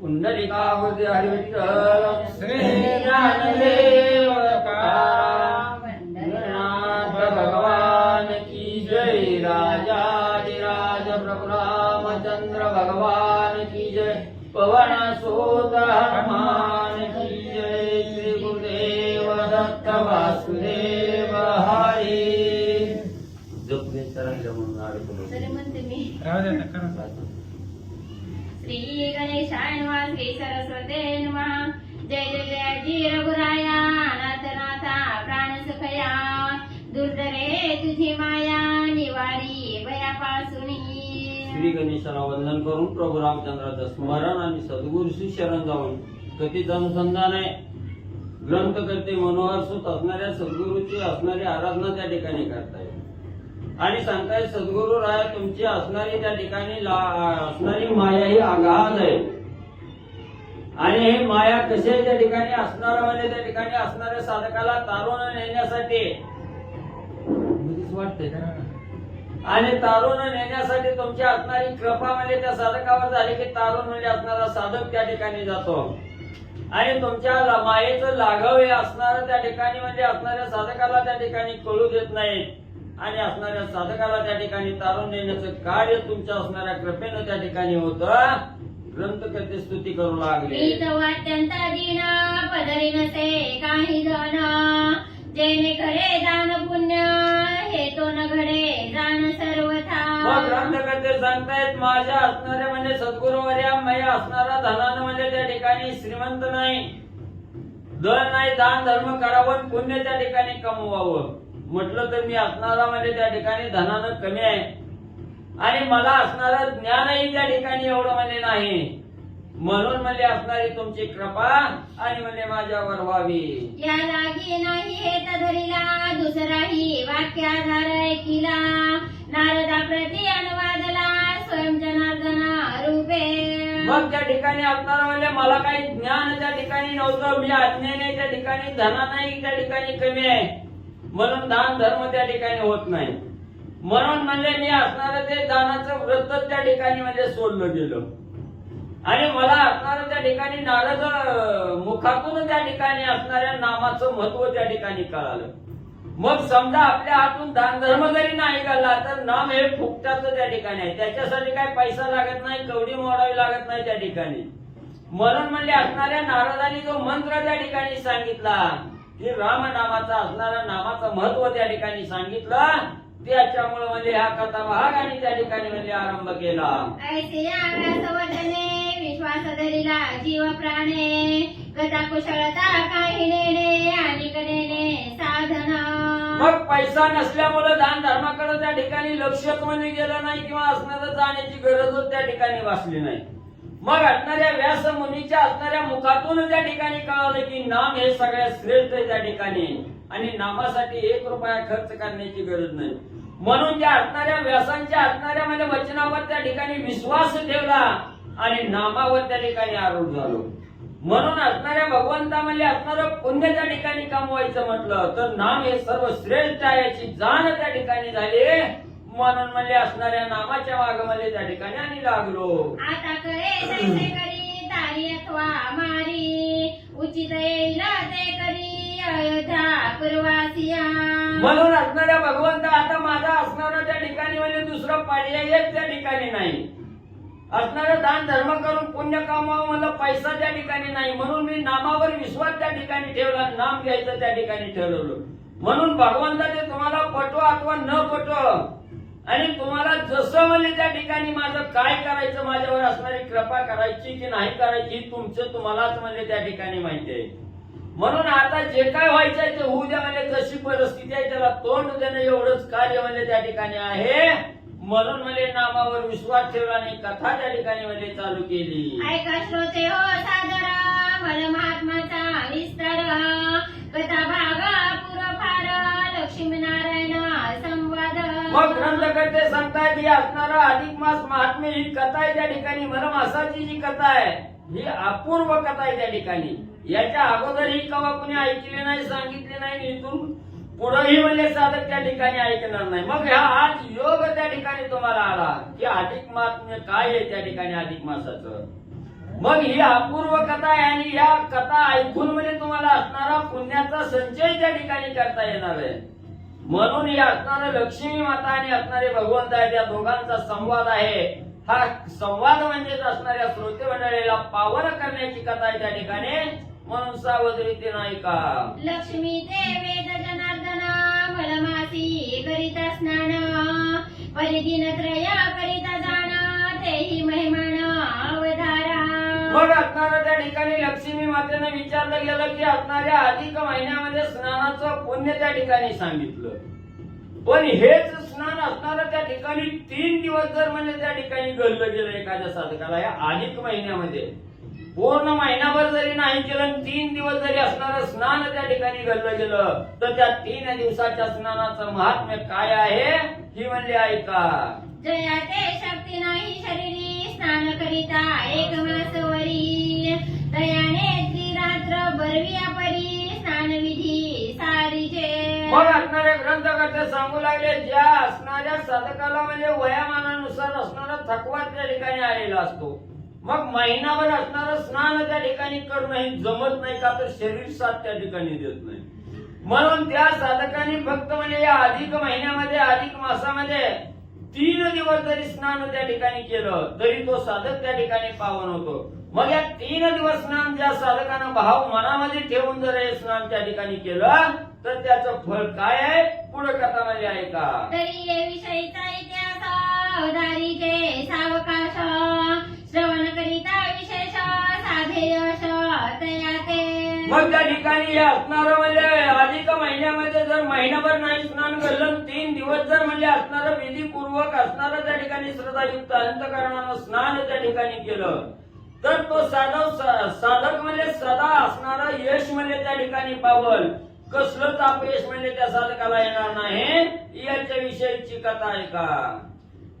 पुंडलिकावरती हरिविठ्ठल श्री ज्ञानदेव वंदनाथ भगवान की जय। राजाधिराज प्रभु रामचंद्र भगवान की जय। पवन सुत हनुमान की जय। श्री गुरुदेव दत्त वासुदेव हरी। जपने चरण म्हणून आडकुलो तरी म्हणते मी श्री गणेशाय नमः श्री सरस्वते नमः। जय जय जय जी रघुराया नाथनाथा प्राण सुखया दुर्धरे तुझी माया निवारी भयापासून। श्री गणेशाला वंदन करून प्रभू रामचंद्राचं स्मरण आणि सद्गुरूशी शरण जाऊन कथित अनुसंधान आहे। ग्रंथकर्ते मनोहर सुत असणाऱ्या सद्गुरूची असणारी आराधना त्या ठिकाणी करताय आणि सांगताय सद्गुरू राय तुमची असणारी त्या ठिकाणी असणारी माया ही आघात आहे आणि हे माया कसे त्या ठिकाणी असणार म्हणजे त्या ठिकाणी असणाऱ्या साधकाला तारून नेण्यासाठी वाटतंय आणि तारून नेण्यासाठी तुमची असणारी कृपा म्हणजे त्या साधकावर झाली की तारून म्हणजे असणारा साधक त्या ठिकाणी जातो आणि तुमच्या मायेचं लाघव हे असणार त्या ठिकाणी म्हणजे असणाऱ्या साधकाला त्या ठिकाणी कळू देत नाही आणि असणाऱ्या साधकाला त्या ठिकाणी तारून नेण्याचं कार्य तुमच्या असणाऱ्या कृपेनं त्या ठिकाणी होतं। ग्रंथकर्ते स्तुती करू लागले। अत्यंत दीन पदरी नसे काही जण जेणे खरे दान पुण्य हे तो न घडे जाण सर्वथा। मग ग्रंथकर्ते सांगतायत माझ्या असणाऱ्या म्हणजे सद्गुरूवर्या माझ्या असणारा धनानं म्हणजे त्या ठिकाणी श्रीमंत नाही, धन नाही, दान धर्म करावं पुण्य त्या ठिकाणी कमवावं म्हटलं तर मी असणारा म्हणजे त्या ठिकाणी धनानं कमी आहे आणि मला असणारं ज्ञानही त्या ठिकाणी एवढं म्हणजे नाही म्हणून म्हणजे असणारी तुमची कृपा आणि म्हणजे माझ्यावर व्हावी। या लागी नाही हे तधरीला दुसराही वाक्याधार ऐकिला नारदा प्रति अनुवादला स्वयं जनार्दन रूपे। मग त्या ठिकाणी असणारा म्हणजे मला काही ज्ञान त्या ठिकाणी नव्हतं, मी अज्ञानी त्या ठिकाणी धनानंही त्या ठिकाणी कमी आहे म्हणून दान धर्म त्या ठिकाणी होत नाही म्हणून म्हणजे मी असणारं ते दानाचं व्रत त्या ठिकाणी म्हणजे सोडलं गेलं आणि मला असणारं त्या ठिकाणी नारद मुखातून त्या ठिकाणी असणाऱ्या नामाचं महत्व त्या ठिकाणी कळालं। मग समजा आपल्या हातून दान धर्म जरी नाही घालला तर नाम हे फुकटाचं त्या ठिकाणी आहे, त्याच्यासाठी काही पैसा लागत नाही, कवडी मोडावी लागत नाही त्या ठिकाणी म्हणून म्हणजे असणाऱ्या नारदांनी जो मंत्र त्या ठिकाणी सांगितला की राम नामाचा असणारा नामाचं महत्व त्या ठिकाणी सांगितलं त्याच्यामुळे म्हणजे हा कथा भाग आणि त्या ठिकाणी म्हणजे आरंभ केला। ऐसे वचने विश्वास धरिला जीव प्राणे कथा कुशलता काही नेणे आणि कडेने साधन। मग पैसा नसल्यामुळे दान धर्माकडे त्या ठिकाणी लक्षच म्हणजे गेलं नाही किंवा असणारं जाण्याची गरजच त्या ठिकाणी वाचली नाही। मग असणाऱ्या व्यास मुनीच्या असणाऱ्या मुखातून त्या ठिकाणी कळालं की नाम हे सगळ्यात श्रेष्ठ आहे त्या ठिकाणी आणि नामासाठी 1 रुपया खर्च करण्याची गरज नाही म्हणून त्या असणाऱ्या व्यासांच्या असणाऱ्या म्हणजे वचनावर त्या ठिकाणी विश्वास ठेवला आणि नामावर त्या ठिकाणी आरूढ झालो म्हणून असणाऱ्या भगवंता म्हणजे असणारं पुण्य त्या ठिकाणी कमवायचं म्हटलं तर नाम हे सर्वश्रेष्ठ आहे याची जाण त्या ठिकाणी झाली म्हणून म्हणजे असणाऱ्या नामाच्या मागमध्ये त्या ठिकाणी आणि लागलो। आता करे तैसे करी तारी अथवा मारी उचित येईल ते करी अयोध्या पूर्वासिया। म्हणून असणाऱ्या भगवंता आता माझा असणारा त्या ठिकाणी म्हणजे दुसरा पर्यायच त्या ठिकाणी नाही। असणारं दान धर्म करून पुण्य कमावं मला पैसा त्या ठिकाणी नाही म्हणून मी नामावर विश्वास त्या ठिकाणी ठेवला, नाम घ्यायचं त्या ठिकाणी ठरवलं म्हणून भगवंता ते तुम्हाला पटो अथवा न पटो आणि तुम्हाला जसं म्हणजे त्या ठिकाणी माझं काय करायचं माझ्यावर असणारी कृपा करायची की नाही करायची तुमचं तुम्हालाच म्हणजे त्या ठिकाणी माहिती आहे म्हणून आता जे काय व्हायचंय ते होऊ द्या म्हणजे जशी परिस्थिती आहे त्याला तोंड देणं एवढंच कार्य म्हणजे त्या ठिकाणी आहे म्हणून म्हणजे नामावर विश्वास ठेवला आणि कथा त्या ठिकाणी म्हणजे चालू केली। ऐका श्रोते हो सादर मला महात्माचा विस्तार कथा भाग पूर्वफार लक्ष्मीनारायण संवाद। मग ग्रंथकर्ते सांगतायत ही असणारा अधिक मास महात्म्य ही कथा आहे त्या ठिकाणी वनवासाची जी कथा आहे ही अपूर्व कथा आहे त्या ठिकाणी याच्या अगोदर ही कवा कुणी ऐकली नाही, सांगितली नाही, इथून पुढेही म्हणजे साधक त्या ठिकाणी ऐकणार नाही। मग हा आज योग त्या ठिकाणी तुम्हाला आला की अधिक मास काय आहे त्या ठिकाणी अधिक मासाचं मग ही अपूर्व कथा आहे आणि या कथा ऐकून म्हणजे तुम्हाला असणारा पुण्याचा संचय त्या ठिकाणी करता येणार आहे. म्हणून हे असणारं लक्ष्मी माता आणि असणारे भगवंत आहे त्या दोघांचा संवाद आहे. हा संवाद म्हणजेच असणाऱ्या श्रोते मंडळीला पावन करण्याची कथा आहे त्या ठिकाणी. म्हणून सावधरीतीनं ऐका. लक्ष्मी ते वेद जनार्दन मलमासी करीता स्नान परिदिन त्रय करीता जाण तेही महिमान अवधारा. मग असणाऱ्या त्या ठिकाणी लक्ष्मी मातेनं विचारलं गेलं की असणाऱ्या अधिक महिन्यामध्ये स्नानाचं पुण्य त्या ठिकाणी सांगितलं. पण हेच स्नान असणारं त्या ठिकाणी 3 दिवस जर म्हणजे त्या ठिकाणी घडलं गेलं एखाद्या साधकाला या अधिक महिन्यामध्ये पूर्ण महिनाभर जरी नाही केलं 3 दिवस जरी असणारं स्नान त्या ठिकाणी घडलं गेलं तर त्या 3 दिवसाच्या स्नानाचं महात्म्य काय आहे ही म्हणले ऐका. जया ते शक्ती नाही शरीरी स्नान करिता एक मास वरी दयाने त्रिरात्र बरविया परी स्नान विधी सारीचे. मग असणारे ग्रंथकर्ते सांगू लागले ज्या असणाऱ्या साधकाला म्हणजे वयामानानुसार असणारा थकवा त्या ठिकाणी आलेला असतो. मग महिनाभर असणारं स्नान त्या ठिकाणी करणं हे जमत नाही का तर शरीर साथ त्या ठिकाणी देत नाही. म्हणून त्या साधकांनी फक्त म्हणजे या अधिक महिन्यामध्ये अधिक मासामध्ये 3 दिवस जरी स्नान त्या ठिकाणी केलं तरी तो साधक त्या ठिकाणी पावन होतो. मग या 3 दिवस स्नान ज्या साधकानं भाव मनामध्ये ठेवून जर हे स्नान त्या ठिकाणी केलं तर त्याचं फळ काय आहे पुढे कथामध्ये ऐका. तरी ये विषयीचा इतिहास अवधारीचे सावकाश श्रवण करिता विशेष साधे यश तया ते. मग त्या ठिकाणी हे असणारं म्हणजे अधिक महिन्यामध्ये जर महिनाभर नाही स्नान घडलं 3 दिवस जर म्हणजे असणारं विधीपूर्वक असणारं त्या ठिकाणी श्रद्धायुक्त अंतःकरणानं स्नान त्या ठिकाणी केलं तर तो साधक म्हणजे सदा असणारं यश म्हणजे त्या ठिकाणी पावल. कसलंच अपयश म्हणजे त्या साधकाला येणार नाही याच्या विषयीची कथा ऐका.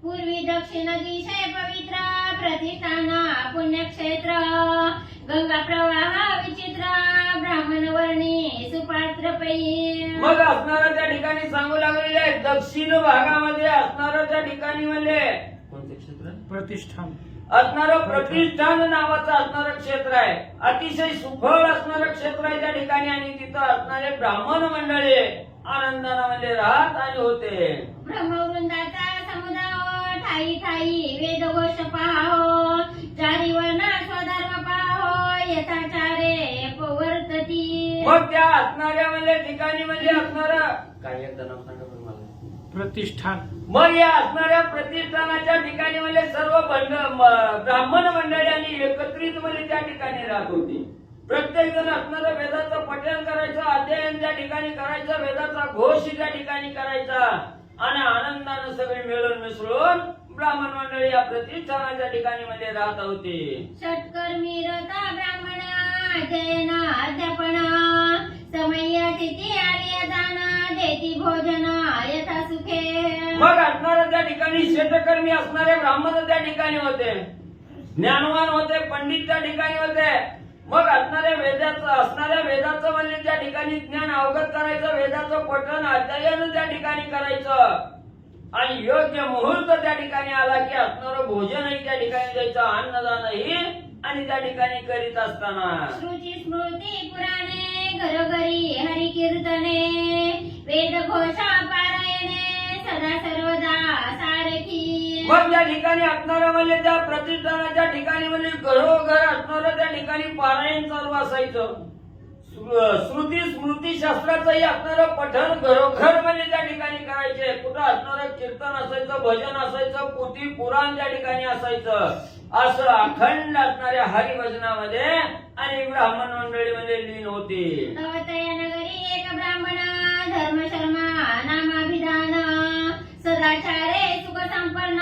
पूर्वी दक्षिण दिशे पवित्र प्रतिष्ठान पुण्यक्षेत्र गंगा प्रवाह विचित्र ब्राह्मण वर्णी सुपात्र पै. मग असणारं त्या ठिकाणी सांगू लागलेले आहे दक्षिण भागामध्ये असणारं त्या ठिकाणी म्हणजे कोणते क्षेत्र प्रतिष्ठान असणारं प्रतिष्ठान नावाचं असणारं क्षेत्र आहे. अतिशय सुफळ असणारं क्षेत्र आहे त्या ठिकाणी आणि तिथं असणारे ब्राह्मण मंडळी आनंदानं म्हणजे राहत आणि होते. ब्रह्मवृंदाचा समुदाय ठाई ठाई वेदघोष पाहो चारी वर्ण स्वधर्म पाहो यथाचारे पवर्तती. मग त्या असणाऱ्या म्हणजे ठिकाणी म्हणजे असणारं काय एकदा नाव सांगा बरं मला. प्रतिष्ठान. मग या असणाऱ्या प्रतिष्ठानाच्या ठिकाणी म्हणजे सर्व ब्राह्मण मंडळी एकत्रित म्हणजे त्या ठिकाणी राहत होती. प्रत्येक जण असणारं वेदाचं पठण करायचं अध्ययन त्या ठिकाणी करायचं वेदाचा घोष त्या ठिकाणी करायचा आणि आनंदानं सगळे मिळून मिसळून ब्राह्मण मंडळी या प्रतिष्ठानाच्या ठिकाणी मध्ये राहत होते. षटकर्मी रता ब्राह्मण अध्ययन अध्यापन समय तिथी आर्य दान देती भोजन यथा सुखे. मग असणारं त्या ठिकाणी शेतकर्मी असणारे ब्राह्मण त्या ठिकाणी होते. ज्ञानवान होते पंडित त्या ठिकाणी होते. मग असणाऱ्या वेदाचं म्हणजे त्या ठिकाणी ज्ञान अवगत करायचं वेदाचं पठण अध्ययन त्या ठिकाणी करायचं आणि योग्य मुहूर्त त्या ठिकाणी आला की असणारं भोजनही त्या ठिकाणी द्यायचं अन्नदानही आणि त्या ठिकाणी करीत असताना श्रुती स्मृती पुराणे घरोघरी हरी कीर्तने वेद घोषा पारायणे सदा सर्वदा सारखी. मग त्या ठिकाणी असणारं म्हणजे त्या प्रतिष्ठानाच्या ठिकाणी म्हणजे घरोघर असणारं त्या ठिकाणी पारायण चालू असायचं. श्रुती स्मृती शास्त्राचंही असणारं पठण घरोघर म्हणजे त्या ठिकाणी करायचे. कुठं असणारं कीर्तन असायचं भजन असायचं पोथी पुराण त्या ठिकाणी असायचं. असं अखंड असणाऱ्या हरिभजनामध्ये आणि ब्राह्मण मंडळीमध्ये लीन होते. तवतया नगरी एक ब्राह्मण धर्म शर्मा नामाभिधान सदाचारे सुख संपन्न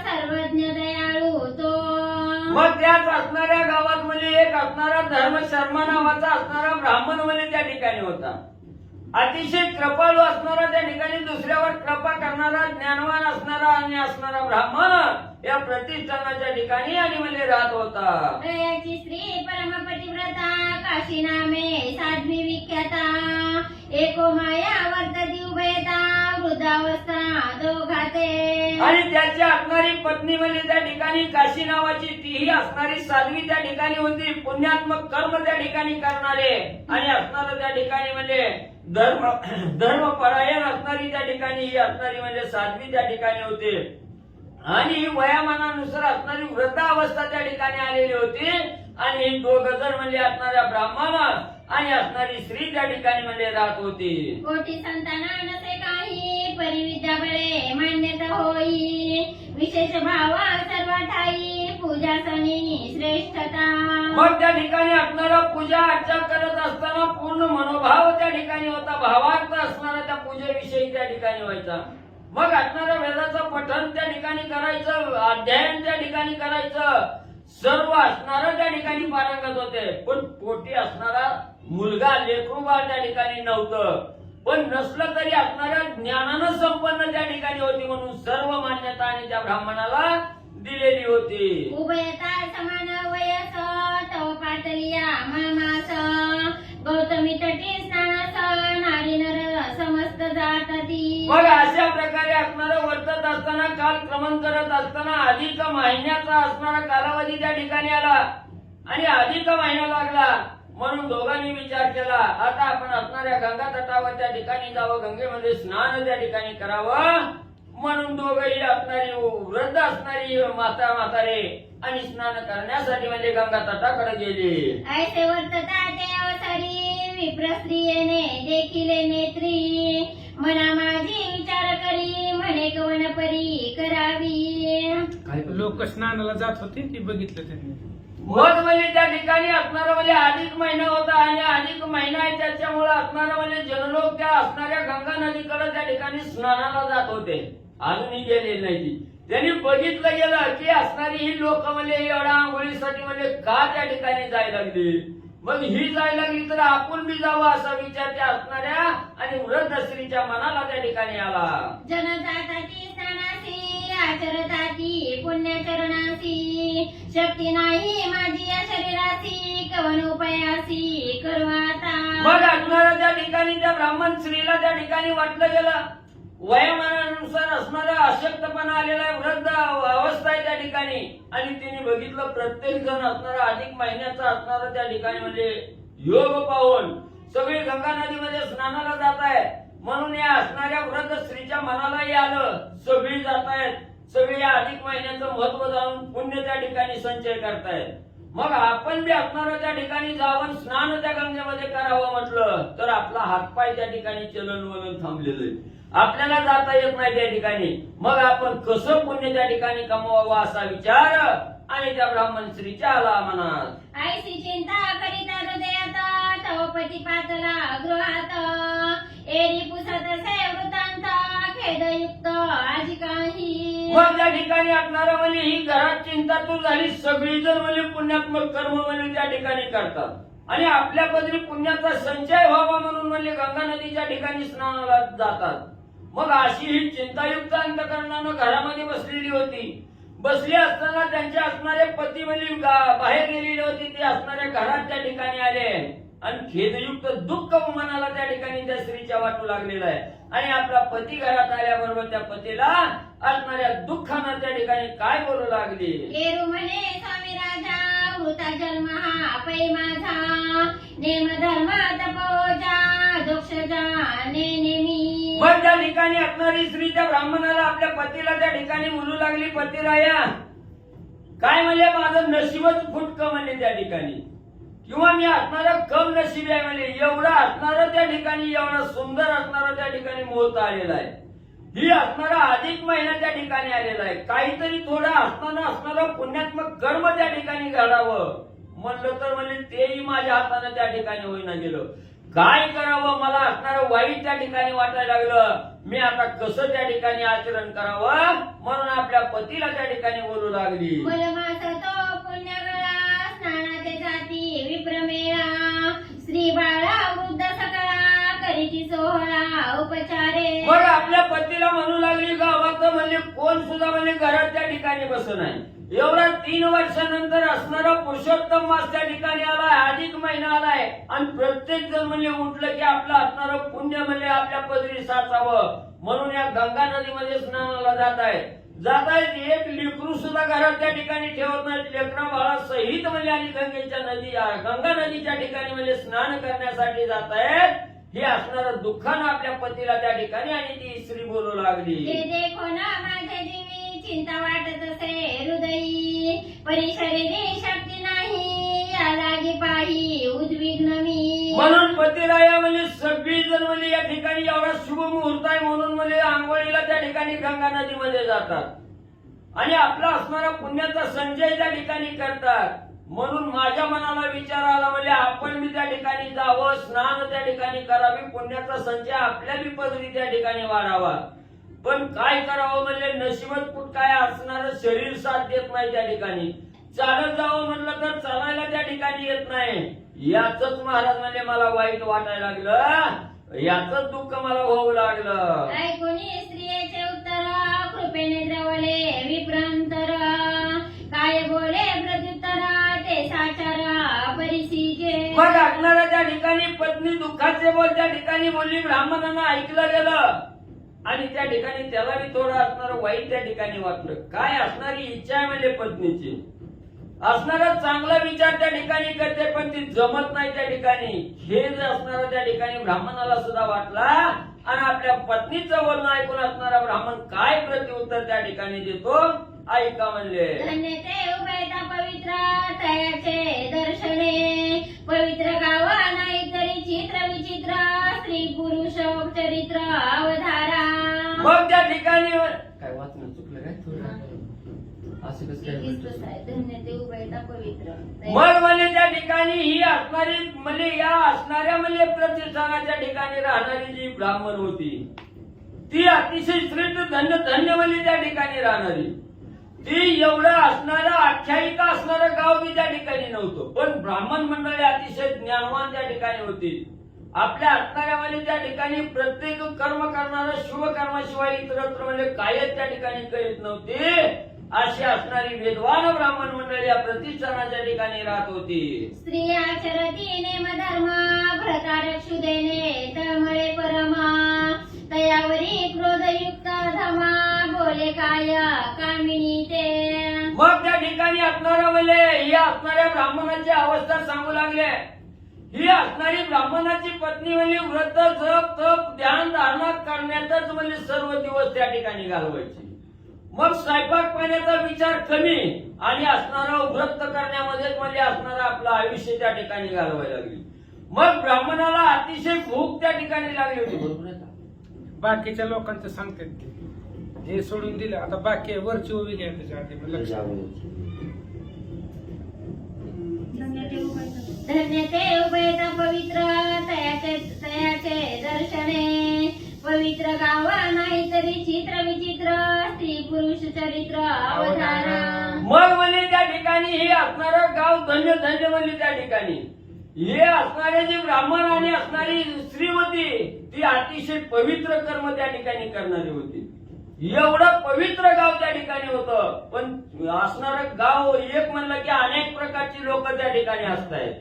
सर्वज्ञ दयाळू तो. मग त्याच असणाऱ्या गावात म्हणजे एक असणारा धर्म शर्मा नावाचा असणारा ब्राह्मण म्हणजे त्या ठिकाणी होता. अतिशय कृपाळू असणारा त्या ठिकाणी दुसऱ्यावर कृपा करणारा ज्ञानवान असणारा आणि असणारा ब्राह्मण या प्रतिष्ठानाच्या ठिकाणी आणि म्हणजे राहत होता. दयाची स्त्री परमपतिव्रता काशी नामे साध्वी विख्याता एको माया वर्तती उभयता वृद्धावस्था दोघाते. आणि त्याची असणारी पत्नी म्हणजे त्या ठिकाणी काशी नावाची तीही असणारी साध्वी त्या ठिकाणी होती. पुण्यात्मक कर्म त्या ठिकाणी करणारे आणि असणारं त्या ठिकाणी म्हणजे धर्मपरायण असणारी त्या ठिकाणी ही असणारी म्हणजे साध्वी त्या ठिकाणी होते. आणि वयामानानुसार असणारी वृद्धावस्था त्या ठिकाणी आलेली होती. आणि ही दोघ जण म्हणजे असणाऱ्या ब्राह्मण आणि असणारी स्त्री त्या ठिकाणी म्हणजे राहत होती. कोटी संताना नसे काही परिविद्या बळे मान्यता होई. विशेष भाव सर्व ठाई पूजा सणी श्रेष्ठता. मग त्या ठिकाणी असणारा पूजा अर्चा करत असताना पूर्ण मनोभाव त्या ठिकाणी होता. भावार्थ असणारा त्या पूजेविषयी त्या ठिकाणी व्हायचा. मग असणाऱ्या वेदाचं पठण त्या ठिकाणी करायचं, अध्ययन त्या ठिकाणी करायचं, सर्व असणारं त्या ठिकाणी पारंगत होते. पण पोटी असणारा मुलगा लेकरू बाळ त्या ठिकाणी नव्हतं. पण नसलं तरी असणाऱ्या ज्ञानानं संपन्न त्या ठिकाणी होती म्हणून सर्व मान्यता आणि त्या ब्राह्मणाला दिलेली होती. उभयता समान वयस तव पातलिया मामास. गौतमी तटी स्नानास नारी नर समस्त जातती. मग अशा प्रकारे असणारं वर्तत असताना काल क्रमण करत असताना अधिक महिन्याचा असणारा कालावधी त्या ठिकाणी आला आणि अधिक महिना लागला. म्हणून दोघांनी विचार केला आता आपण असणाऱ्या गंगा तटावर त्या ठिकाणी जावं, गंगेमध्ये स्नान त्या ठिकाणी करावं. म्हणून दोघही असणारी वृद्ध असणारी म्हातारे आणि स्नान करण्यासाठी म्हणजे गंगा तटाकडे गेले. ऐसे वर्तता ते अवसरी विप्रस्त्रियेने देखिले नेत्री. मना माझी विचार करी म्हणे कवन परी करावी. लोक स्नानाला जात होते ती बघितलं त्यांनी. मग म्हणजे त्या ठिकाणी असणारा म्हणजे अधिक महिना होता आणि अधिक महिना आहे त्याच्यामुळे असणारा म्हणजे जनलोक त्या असणाऱ्या गंगा नदीकडे त्या ठिकाणी स्नानाला जात होते. अजूनही गेलेली नाही. त्यांनी बघितलं गेलं की असणारी ही लोक म्हणजे एवढ्या आंघोळीसाठी म्हणजे का त्या ठिकाणी जायला लागली. मग ही जायला लागली तर आपण बी जावं असा विचार त्या असणाऱ्या आणि वृद्ध स्त्रीच्या मनाला त्या ठिकाणी आला. जन जाताती स्नानासी आचरताती पुण्यचरणासी. शक्ती नाही माझी या शरीरासी कवन उपायासी करू आता. मग असणाऱ्या त्या ठिकाणी त्या ब्राह्मण स्त्रीला त्या ठिकाणी वाटलं गेलं वयामानानुसार असणारा अशक्तपणा आलेला आहे, वृद्ध अवस्था आहे त्या ठिकाणी. आणि तिने बघितलं प्रत्येक जण असणारा अधिक महिन्याचा असणारा त्या ठिकाणी म्हणजे योग पाहून सगळी गंगा नदीमध्ये स्नानाला जात आहेत. म्हणून या असणाऱ्या वृद्ध स्त्रीच्या मनालाही आलं सगळी जात आहेत, सगळी या अधिक महिन्याचं महत्व जाणून पुण्य त्या ठिकाणी संचय करतायत. मग आपण बी असणारा त्या ठिकाणी जाऊन स्नान त्या गंगेमध्ये करावं म्हटलं तर आपला हातपाय त्या ठिकाणी चलन वलन थांबलेलं आहे. आपल्याला जाता येत नाही त्या ठिकाणी. मग आपण कसं पुण्य त्या ठिकाणी कमवावं असा विचार आणि त्या ब्राह्मण स्त्रीच्या आला मनात. ऐसी चिंता करिता हृदयात तव पती पातला गृहात. एरी पुसत से वृत्तांत खेदयुक्त आजी काही. मग त्या ठिकाणी असणारा म्हणजे ही घरात चिंता तू झाली. सगळी जण म्हणजे पुण्यात्मक कर्म म्हणजे त्या ठिकाणी करतात आणि आपल्या पदरी पुण्याचा संचय व्हावा म्हणून म्हणजे गंगा नदीच्या ठिकाणी स्नानाला जातात. मग अशी ही चिंतायुक्त अंतकरणानं घरामध्ये बसलेली होती. बसली असताना त्यांचे असणारे पती म्हणजे बाहेर गेलेले होते. ते असणाऱ्या घरात त्या ठिकाणी आले आणि खेदयुक्त दुःख मनाला त्या ठिकाणी त्या स्त्रीच्या वाटू लागलेलं आहे. आणि आपला पती घरात आल्याबरोबर त्या पतीला असणाऱ्या दुःखानं त्या ठिकाणी काय बोलू लागली. एरू म्हणे स्वामी राजा वृता जन्म हा पै माझा. नेम धर्म तपोजा दोक्षजा नेमी. मग त्या ठिकाणी असणारी स्त्री त्या ब्राह्मणाला आपल्या पतीला त्या ठिकाणी बोलू लागली पतिराया काय म्हणजे माझं नशीबच फुटकं म्हणजे त्या ठिकाणी किंवा मी असणारं कम नशीब आहे म्हणजे एवढं असणारं त्या ठिकाणी एवढं सुंदर असणारं त्या ठिकाणी मुहूर्त आलेला आहे. ही असणारा अधिक महिना त्या ठिकाणी आलेला आहे. काहीतरी थोडं असणारं पुण्यात्मक कर्म त्या ठिकाणी घडावं म्हणलं तर म्हणजे तेही माझ्या हाताने त्या ठिकाणी होईना गेलं. काय करावं मला असणारं वाईट त्या ठिकाणी वाटायला लागलं. मी आता कसं त्या ठिकाणी आचरण करावं म्हणून आपल्या पतीला त्या ठिकाणी बोलू लागली. मलमास तो पुण्यगळा स्नानाते जाती विप्रमेळा. स्त्री बाळा वृद्ध सकळा करीची सोहळा उपचारे. मग आपल्या पतीला म्हणू लागली गावात म्हणजे कोण सुद्धा म्हणजे घरात त्या ठिकाणी बसत नाही. एवढा 3 वर्षानंतर असणारा पुरुषोत्तम मास त्या ठिकाणी आला. अधिक महिना आलाय आणि प्रत्येक जण म्हणजे उठलं की आपलं असणारं पुण्य म्हणजे आपल्या पदरी साचावं म्हणून या गंगा नदीमध्ये स्नानाला जात आहेत. एक लेकरू सुद्धा घरात त्या ठिकाणी ठेवत नाहीत. लेकरा बाळा सहित म्हणजे आणि गंगा नदीच्या ठिकाणी म्हणजे स्नान करण्यासाठी जात आहेत. हे असणारं दुःखानं आपल्या पतीला त्या ठिकाणी आणि ती स्त्री बोलू लागली. ते देखो ना माझे जीवी चिंता वाटत असे हृदयी, परी शरीरी शक्ती नाही या लागी पाही उद्विग्न मी. म्हणून पतिराया म्हणजे सगळी जण म्हणजे या ठिकाणी एवढा शुभ मुहूर्त आहे म्हणून म्हणजे आंघोळीला त्या ठिकाणी गंगा नदीमध्ये जातात आणि आपला असणारा पुण्याचा संचय त्या ठिकाणी करतात. म्हणून माझ्या मनाला विचार आला म्हणजे आपण मी त्या ठिकाणी जावं, स्नान त्या ठिकाणी करावी, पुण्याचा संचय आपल्या बी पदरी त्या ठिकाणी वाढावा. पण काय करावं म्हणजे नशिबात कुठ काय असणारं शरीर साथ देत नाही. त्या ठिकाणी चालत जावं म्हटलं तर चालायला त्या ठिकाणी येत नाही. याच महाराज म्हणजे मला वाईट वाटायला लागलं, याच दुःख मला होऊ लागलं. ऐकुनी स्त्रियेचे उत्तर कृपेने द्रवले विप्रांतर, काय बोले प्रत्युत्तर ते साचार परिसीजे. मग असणाऱ्या त्या ठिकाणी पत्नी दुःखाचे बोल त्या ठिकाणी बोलली. ब्राह्मणांना ऐकलं गेलं आणि त्या ठिकाणी त्याला बी थोडं असणारं वाईट त्या ठिकाणी वाटलं. काय असणारी इच्छा आहे म्हणजे पत्नीची, असणारा चांगला विचार त्या ठिकाणी करते पण ती जमत नाही त्या ठिकाणी. हे जे असणारं त्या ठिकाणी ब्राह्मणाला सुद्धा वाटला आणि आपल्या पत्नीचं बोलणं ऐकून असणारा ब्राह्मण काय प्रत्युत्तर त्या ठिकाणी देतो ऐका म्हणले. धन्य ते उभयता पवित्र तयाचे दर्शने, पवित्र गाव नाही तरी चित्र विचित्र स्त्री पुरुष चरित्र अवधारा. मग त्या ठिकाणी काय वाचणं चुकलं काय थोडं असं कसं काय म्हणतो? धन्य ते उभयता पवित्र. मग म्हणजे त्या ठिकाणी ही असणारी म्हणजे या असणाऱ्या म्हणजे प्रतिष्ठानाच्या ठिकाणी राहणारी जी ब्राह्मण होती ती अतिशय श्रेष्ठ धन्य धन्य म्हणजे त्या ठिकाणी राहणारी. ती एवढं असणारं आख्यायिका असणारं गाव बी त्या ठिकाणी नव्हतं पण ब्राह्मण मंडळी अतिशय ज्ञानवान त्या ठिकाणी होती. आपल्या असणाऱ्यामध्ये त्या ठिकाणी प्रत्येक कर्म करणारं शुभ कर्माशिवाय इतरत्र म्हणजे कायच त्या ठिकाणी करीत नव्हते. अशी असणारी वेदवान ब्राह्मण मंडळी या प्रतिष्ठानाच्या ठिकाणी राहत होती. स्त्रिया चरती नेम धर्म भ्रतारक्षु देणे तळमळे परमा, तयावरी क्रोधयुक्त धमा बोले काय कामिनी ते. मग त्या ठिकाणी असणारा म्हणजे या असणाऱ्या ब्राह्मणाची अवस्था सांगू लागले. ही असणारी ब्राह्मणाची पत्नी म्हणजे व्रत जप तप ध्यान धारणा करण्यातच म्हणजे सर्व दिवस त्या ठिकाणी घालवायची. मग स्वयंपाक पाण्याचा विचार कमी आणि असणारं व्रत करण्यामध्येच म्हणजे असणारं आपलं आयुष्य त्या ठिकाणी घालवायला लागली. मग ब्राह्मणाला अतिशय भूक त्या ठिकाणी लागली होती. बरोबर आहे का? बाकीच्या लोकांचं सांगतात ते हे सोडून दिलं आता बाकी वरची उभी घ्या त्याच्या आधी मग लक्ष. धन्य ते उभयता पवित्र तयाचे दर्शने, पवित्र गाव नाही तरी चित्र विचित्र स्त्री पुरुष चरित्र अवधारा. मग म्हणजे त्या ठिकाणी हे असणारं गाव धन्य धन्य म्हणजे त्या ठिकाणी हे असणारे जे ब्राह्मण आणि असणारी स्त्री होती ती अतिशय पवित्र कर्म त्या ठिकाणी करणारी होती. एवढं पवित्र गाव त्या ठिकाणी होतं पण असणारं गाव एक म्हणलं की अनेक प्रकारची लोक त्या ठिकाणी असतायत.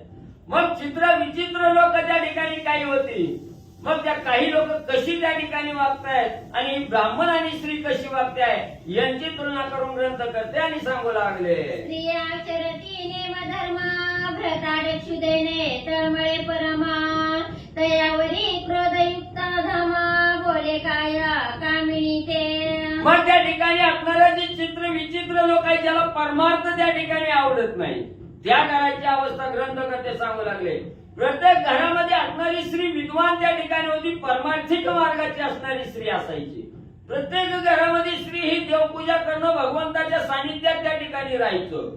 मग चित्र विचित्र लोक त्या ठिकाणी काही होती. मग त्या काही लोक कशी त्या ठिकाणी वागतायत आणि ब्राह्मण आणि स्त्री कशी वागताय यांची तुलना करून ग्रंथ करते आणि सांगू लागले. स्त्रिया चरती नेम धर्म भ्रतारक्षु देणे तळमळे परमा, तयावरी क्रोधयुक्त धमा बोले काय कामिनी ते. मग त्या ठिकाणी असणारे जे चित्र विचित्र लोक आहेत ज्याला परमार्थ त्या ठिकाणी आवडत नाही त्या घराची अवस्था ग्रंथकर्ते सांगू लागले. प्रत्येक घरामध्ये असणारी स्त्री विद्वान त्या ठिकाणी होती, परमार्थिक मार्गाची असणारी स्त्री असायची. प्रत्येक घरामध्ये स्त्री ही देवपूजा करणं भगवंताच्या सानिध्यात त्या ठिकाणी राहायचं.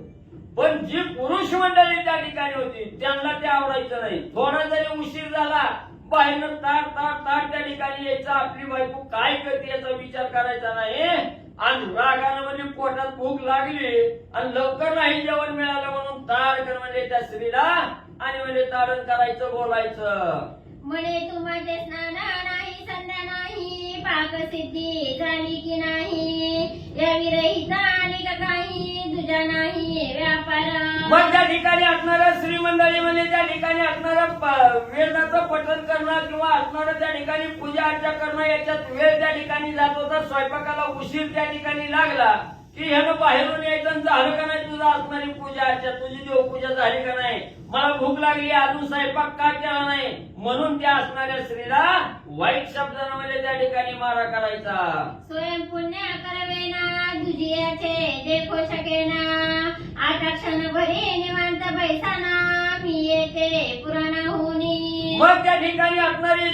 पण जी पुरुष मंडळी त्या ठिकाणी होती त्यांना ते आवडायचं नाही. थोडा जरी उशीर झाला बाहेरनं ताट ताट ताट त्या ठिकाणी यायचं, आपली बायको काय करते याचा विचार करायचा नाही आणि रागानं म्हणजे पोटात भूक लागली आणि लवकर नाही जेवण मिळालं म्हणून ताडकन म्हणजे त्या स्त्रीला आणि म्हणजे तारण करायचं बोलायचं. म्हणे तू माझे स्नान नाही संध्या नाही पाकसिद्धी झाली की नाही या विरहित आणि काही तुझा नाही व्यापार. मग त्या ठिकाणी असणाऱ्या श्रीमंडळी म्हणजे त्या ठिकाणी असणारं वेदाचं पठण करणं किंवा असणारं त्या ठिकाणी पूजा अर्चा करणं याच्यात वेळ त्या ठिकाणी जात होता. स्वयंपाकाला उशीर त्या ठिकाणी लागला की ह्यानं बाहेरून यायचं आणि झालं का नाही तुझं असणारी पूजा अर्चा, तुझी देवपूजा झाली का नाही, मला भूक लागली अजून स्वयंपाक का केला नाही, म्हणून त्या असणाऱ्या स्त्रीला वाईट शब्दानं म्हणजे त्या ठिकाणी मारा करायचा. स्वयं पुण्य करवेना दुजियाचे देखो शकेना आता क्षण भरी निवांत बैसाना मी येते पुराणाहुनी. मग त्या ठिकाणी असणारी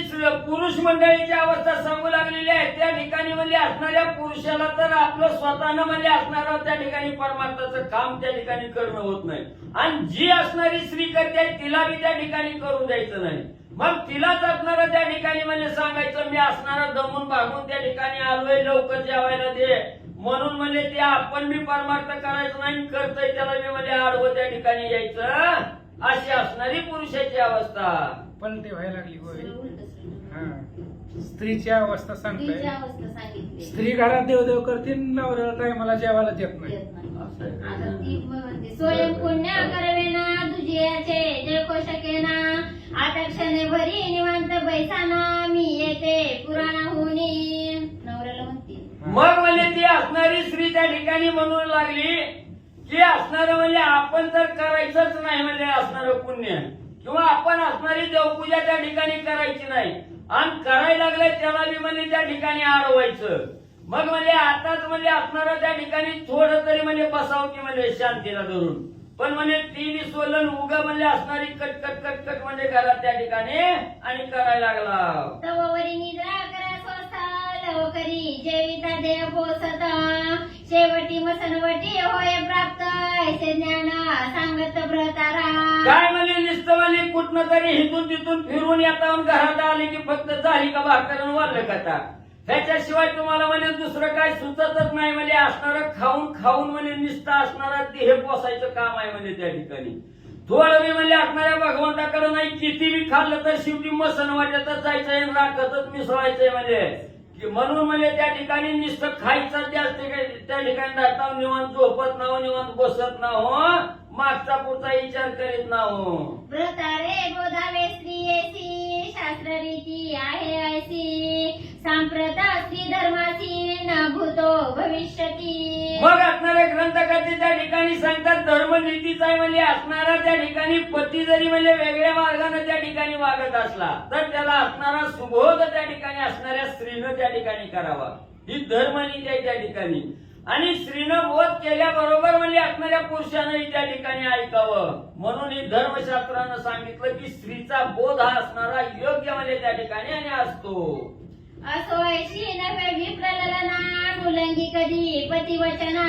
पुरुष मंडळीची अवस्था सांगू लागलेली आहे. त्या ठिकाणी म्हणजे असणाऱ्या पुरुषाला तर आपलं स्वतःनं म्हणजे असणारं त्या ठिकाणी परमार्थाचं काम त्या ठिकाणी करणं होत नाही आणि जी असणारी स्त्री करते तिला बी त्या ठिकाणी करू द्यायचं नाही. मग तिलाच असणारं त्या ठिकाणी म्हणजे सांगायचं मी असणारं दमून भागून त्या ठिकाणी आलोय लवकर जेवायला दे म्हणून म्हणजे ते आपण बी परमार्थ करायचं नाही करतोय त्याला बी म्हणजे आडवं त्या ठिकाणी यायचं अशी असणारी पुरुषाची अवस्था. पलटी व्हायला लागली होय. सगळं उलटं सगळं. हा स्त्रीची अवस्था स्त्रीची सांगताय. अवस्था सांगितली. स्त्री घरात देवदेव करते नवऱ्याला टायमाला जेवायला देत नाही. देत नाही. असं आहे. आता ती म्हणते स्वयं पुण्य करवेना दुजियाचे देखो शकेना आता क्षण भरी निवांत बैसाना मी येते पुराणाहुनी. नवऱ्याला म्हणते मग म्हणजे ती असणारी स्त्री त्या ठिकाणी म्हणू लागली की असणारं म्हणजे आपण तर करायचंच नाही म्हणजे असणारं पुण्य किंवा आपण असणारी देवपूजा त्या ठिकाणी करायची नाही आणि करायला लागले त्याला बी म्हणजे त्या ठिकाणी आडवायचं. मग म्हणजे आताच म्हणजे असणारं त्या ठिकाणी थोडं तरी म्हणजे बसावं की म्हणजे शांतीला धरून पण म्हणजे ती सोलन उगा म्हणजे असणारी कटकट कटकट म्हणजे घरात त्या ठिकाणी आणि करायला लागला. तववरी निद्रा करा स्वस्था लवकरी जेविता देव पोसता शेवटी मसनवटी होय प्राप्त ऐसे ज्ञान सांगत भ्रतारा. काय म्हणजे नुसतं म्हणजे कुठनं तरी हिथून तिथून फिरून येतात घरात आले की फक्त झाली का भाकर वाढलं का ह्याच्याशिवाय तुम्हाला म्हणजे दुसरं काय सुचतच नाही. म्हणजे असणारं खाऊन खाऊन म्हणजे नुसतं असणारा देह पोसायचं काम आहे म्हणजे त्या ठिकाणी थोडं बी म्हणजे असणाऱ्या भगवंताकडे नाही किती बी खाल्लं तर शेवटी मसन वाटतच जायचंय राखतच मिसळायचंय म्हणजे म्हणून म्हणजे त्या ठिकाणी नुसतं खायचं जास्त त्या ठिकाणी जाता निवांत झोपत नाहो निवांत बसत नाहो मागचा पुढचा विचार करीत नाहो. व्रतारे बोधावे स्त्रियेसी शास्त्र रीती आहे ऐसी सांप्रता स्त्री धर्माची न भूतो भविष्यती. मग असणाऱ्या ग्रंथकर्ते त्या ठिकाणी सांगतात धर्मनीतीचा म्हणजे असणारा त्या ठिकाणी पती जरी म्हणजे वेगळ्या मार्गाने त्या ठिकाणी वागत असला तर त्याला असणारा सुबोध त्या ठिकाणी असणाऱ्या स्त्रीनं त्या ठिकाणी करावा ही धर्मनीती आहे त्या ठिकाणी आणि स्त्रीनं बोध केल्याबरोबर म्हणजे असणाऱ्या पुरुषानंही त्या ठिकाणी ऐकावं म्हणून ही धर्मशास्त्रानं सांगितलं की स्त्रीचा बोध हा असणारा योग्य म्हणजे त्या ठिकाणी आणि असतो. असो ऐशी नव्हे विप्रललना मुलंगी कधी पतिवचना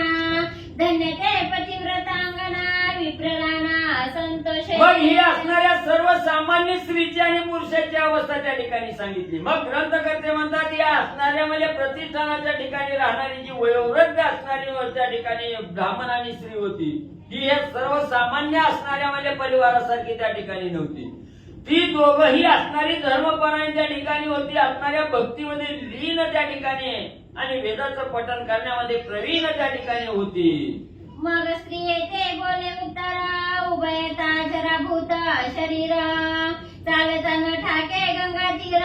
धन्य ते पतिव्रतांगना विप्रलाना संतोष. मग ही असणाऱ्या सर्वसामान्य स्त्रीची आणि पुरुषाची अवस्था त्या ठिकाणी सांगितली. मग ग्रंथकर्ते म्हणतात या असणाऱ्या म्हणजे प्रतिष्ठानाच्या ठिकाणी राहणारी जी वयोवृद्ध असणारी त्या ठिकाणी ब्राह्मण आणि स्त्री होती ही हे सर्वसामान्य असणाऱ्या म्हणजे परिवारासारखी त्या ठिकाणी नव्हती. ती दोघही असणारी धर्मपरायण त्या ठिकाणी होती असणाऱ्या भक्तीमध्ये लीन त्या ठिकाणी आणि वेदाचं पठण करण्यामध्ये प्रवीण त्या ठिकाणी होती. मग स्त्री येते बोले उत्तरा उभयता जराभूत शरीर चालता न ठाके गंगा तीर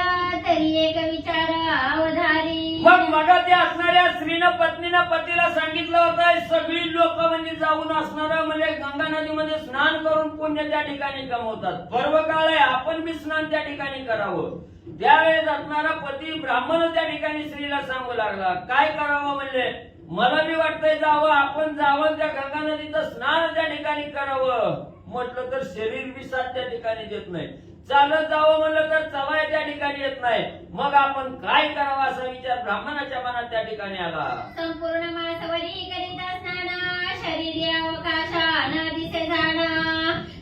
तरी एक विचार अवधारी. मग ते असणाऱ्या स्त्रीनं पत्नीनं पतीला सांगितलं होतं सगळी लोक म्हणजे जाऊन असणारं म्हणजे गंगा नदीमध्ये स्नान करून पुण्य त्या ठिकाणी कमवतात. पर्व काळ आहे आपण बी स्नान त्या ठिकाणी करावं. त्यावेळेस असणारा पती ब्राह्मण त्या ठिकाणी स्त्रीला सांगू लागला काय करावं म्हणजे मला बी वाटतंय जावं आपण जावं त्या गंगा नदीचं स्नान त्या ठिकाणी करावं म्हटलं तर शरीर बी साथ त्या ठिकाणी देत नाही. चालत जावं म्हणलं तर चवाय त्या ठिकाणी येत नाही. मग आपण काय करावं असा विचार ब्राह्मणाच्या मनात त्या ठिकाणी आला. संपूर्ण मासवरी करीता स्नान शरीर अवकाशा न दिसे जाण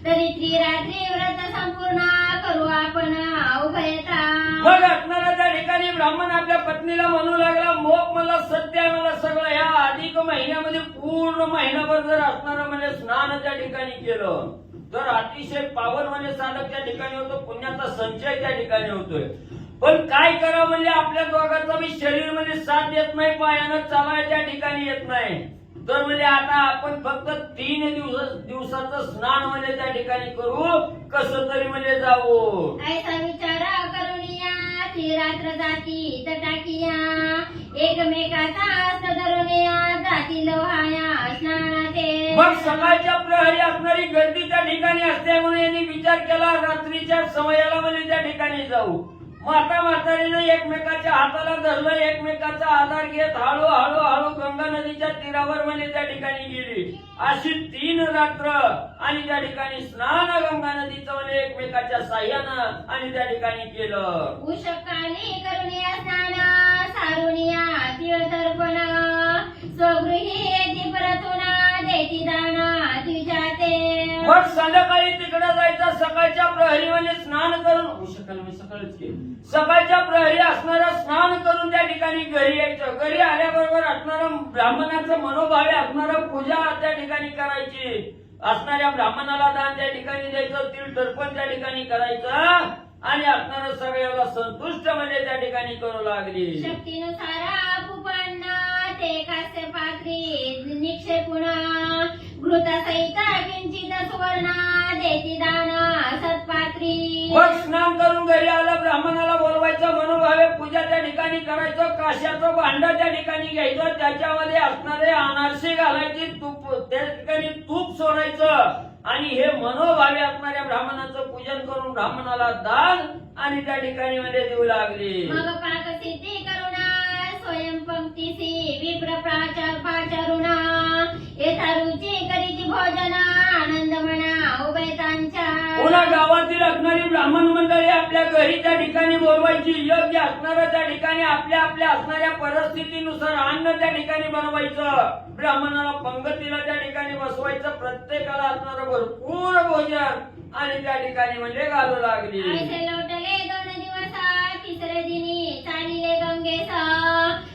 तरी त्रिरात्री व्रत संपूर्ण करू आपण उभयता. मग असणारा त्या ठिकाणी ब्राह्मण आपल्या पत्नीला म्हणू लागला मोप मला सत्य आहे मला सगळं ह्या अधिक महिन्यामध्ये पूर्ण महिनाभर जर असणारं म्हणजे स्नान त्या ठिकाणी केलं तर अतिशय पावन म्हणजे साधक त्या ठिकाणी होतो पुण्याचा संचय त्या ठिकाणी होतोय. पण काय करावं म्हणजे आपल्या दोघांचं बी शरीर म्हणजे साथ देत नाही पायानं चालाय त्या ठिकाणी येत नाही. तर म्हणजे आता आपण फक्त 3 दिवसाचं स्नान म्हणजे त्या ठिकाणी करू, कसं तरी म्हणजे जाऊ. ऐसा विचार करूनिया ती रात्र जाती तटाकिया एकमेकाचा हस्त धरूनिया जाती लोहाया स्नानाते. मग सकाळच्या प्रहरी असणारी गर्दी त्या ठिकाणी असते म्हणून यांनी विचार केला रात्रीच्या समयाला म्हणजे त्या ठिकाणी जाऊ. माता म्हातारीनं एकमेकाच्या हाताला धरलं, एकमेकाचा आधार घेत हळूहळू हळू गंगा नदीच्या तीरावर म्हणजे त्या ठिकाणी गेली. अशी 3 रात्र आणि त्या ठिकाणी स्नान गंगा नदीचं म्हणजे एकमेकाच्या साह्यानं आणि त्या ठिकाणी केलं. उषकाली करुनिया स्नान सारुनिया तीर्थर्पण स्वगृही येती परतुना देती दाना तुझ्याते. मग संध्याकाळी तिकडे जायचं, सकाळच्या प्रहरी म्हणजे स्नान करून सकाळच केलं. सकाळच्या प्रहरी असणारं स्नान करून त्या ठिकाणी घरी यायचं. घरी आल्याबरोबर असणारं ब्राह्मणाचं मनोभावे असणारं पूजा त्या ठिकाणी करायची. असणाऱ्या ब्राह्मणाला दान त्या ठिकाणी द्यायचं, तीर्थर्पण त्या ठिकाणी करायचं आणि असणारं सगळ्याला संतुष्ट म्हणजे त्या ठिकाणी करू लागली. शक्तीनुसार पुपन्न ते कास्य पात्री निक्षेपुण घृतसहित किंचित सुवर्ण देती दान सत्पात्री. मग स्नान करून घरी आलं, ब्राह्मणाला बोलवायचं, मनोभावे पूजा त्या ठिकाणी करायचं, काश्याचं भांड त्या ठिकाणी घ्यायचं, त्याच्यामध्ये असणारे अनारसे घालायची, तूप त्या ठिकाणी तूप सोडायचं आणि हे मनोभावे असणाऱ्या ब्राह्मणाचं पूजन करून ब्राह्मणाला दान आणि त्या ठिकाणी मध्ये देऊ लागली. मग पाकसिद्धी करुणा स्वयंपंक्तीसी विप्र पाचारुणा येथा रुची करीची भोजन आनंद म्हणा उभयतांच्या. पुन्हा गावातील असणारी ब्राह्मण मंडळी आपल्या घरी त्या ठिकाणी बोलवायची. योग्य असणारं त्या ठिकाणी आपल्या आपल्या असणाऱ्या परिस्थितीनुसार अन्न त्या ठिकाणी बनवायचं. ब्राह्मणाला पंगतीला त्या ठिकाणी बसवायचं, प्रत्येकाला असणारं भरपूर भोजन आणि त्या ठिकाणी म्हणजे घालू लागली. ऐसे लोटले 2 दिवस तिसरे दिनी चालिले गंगेस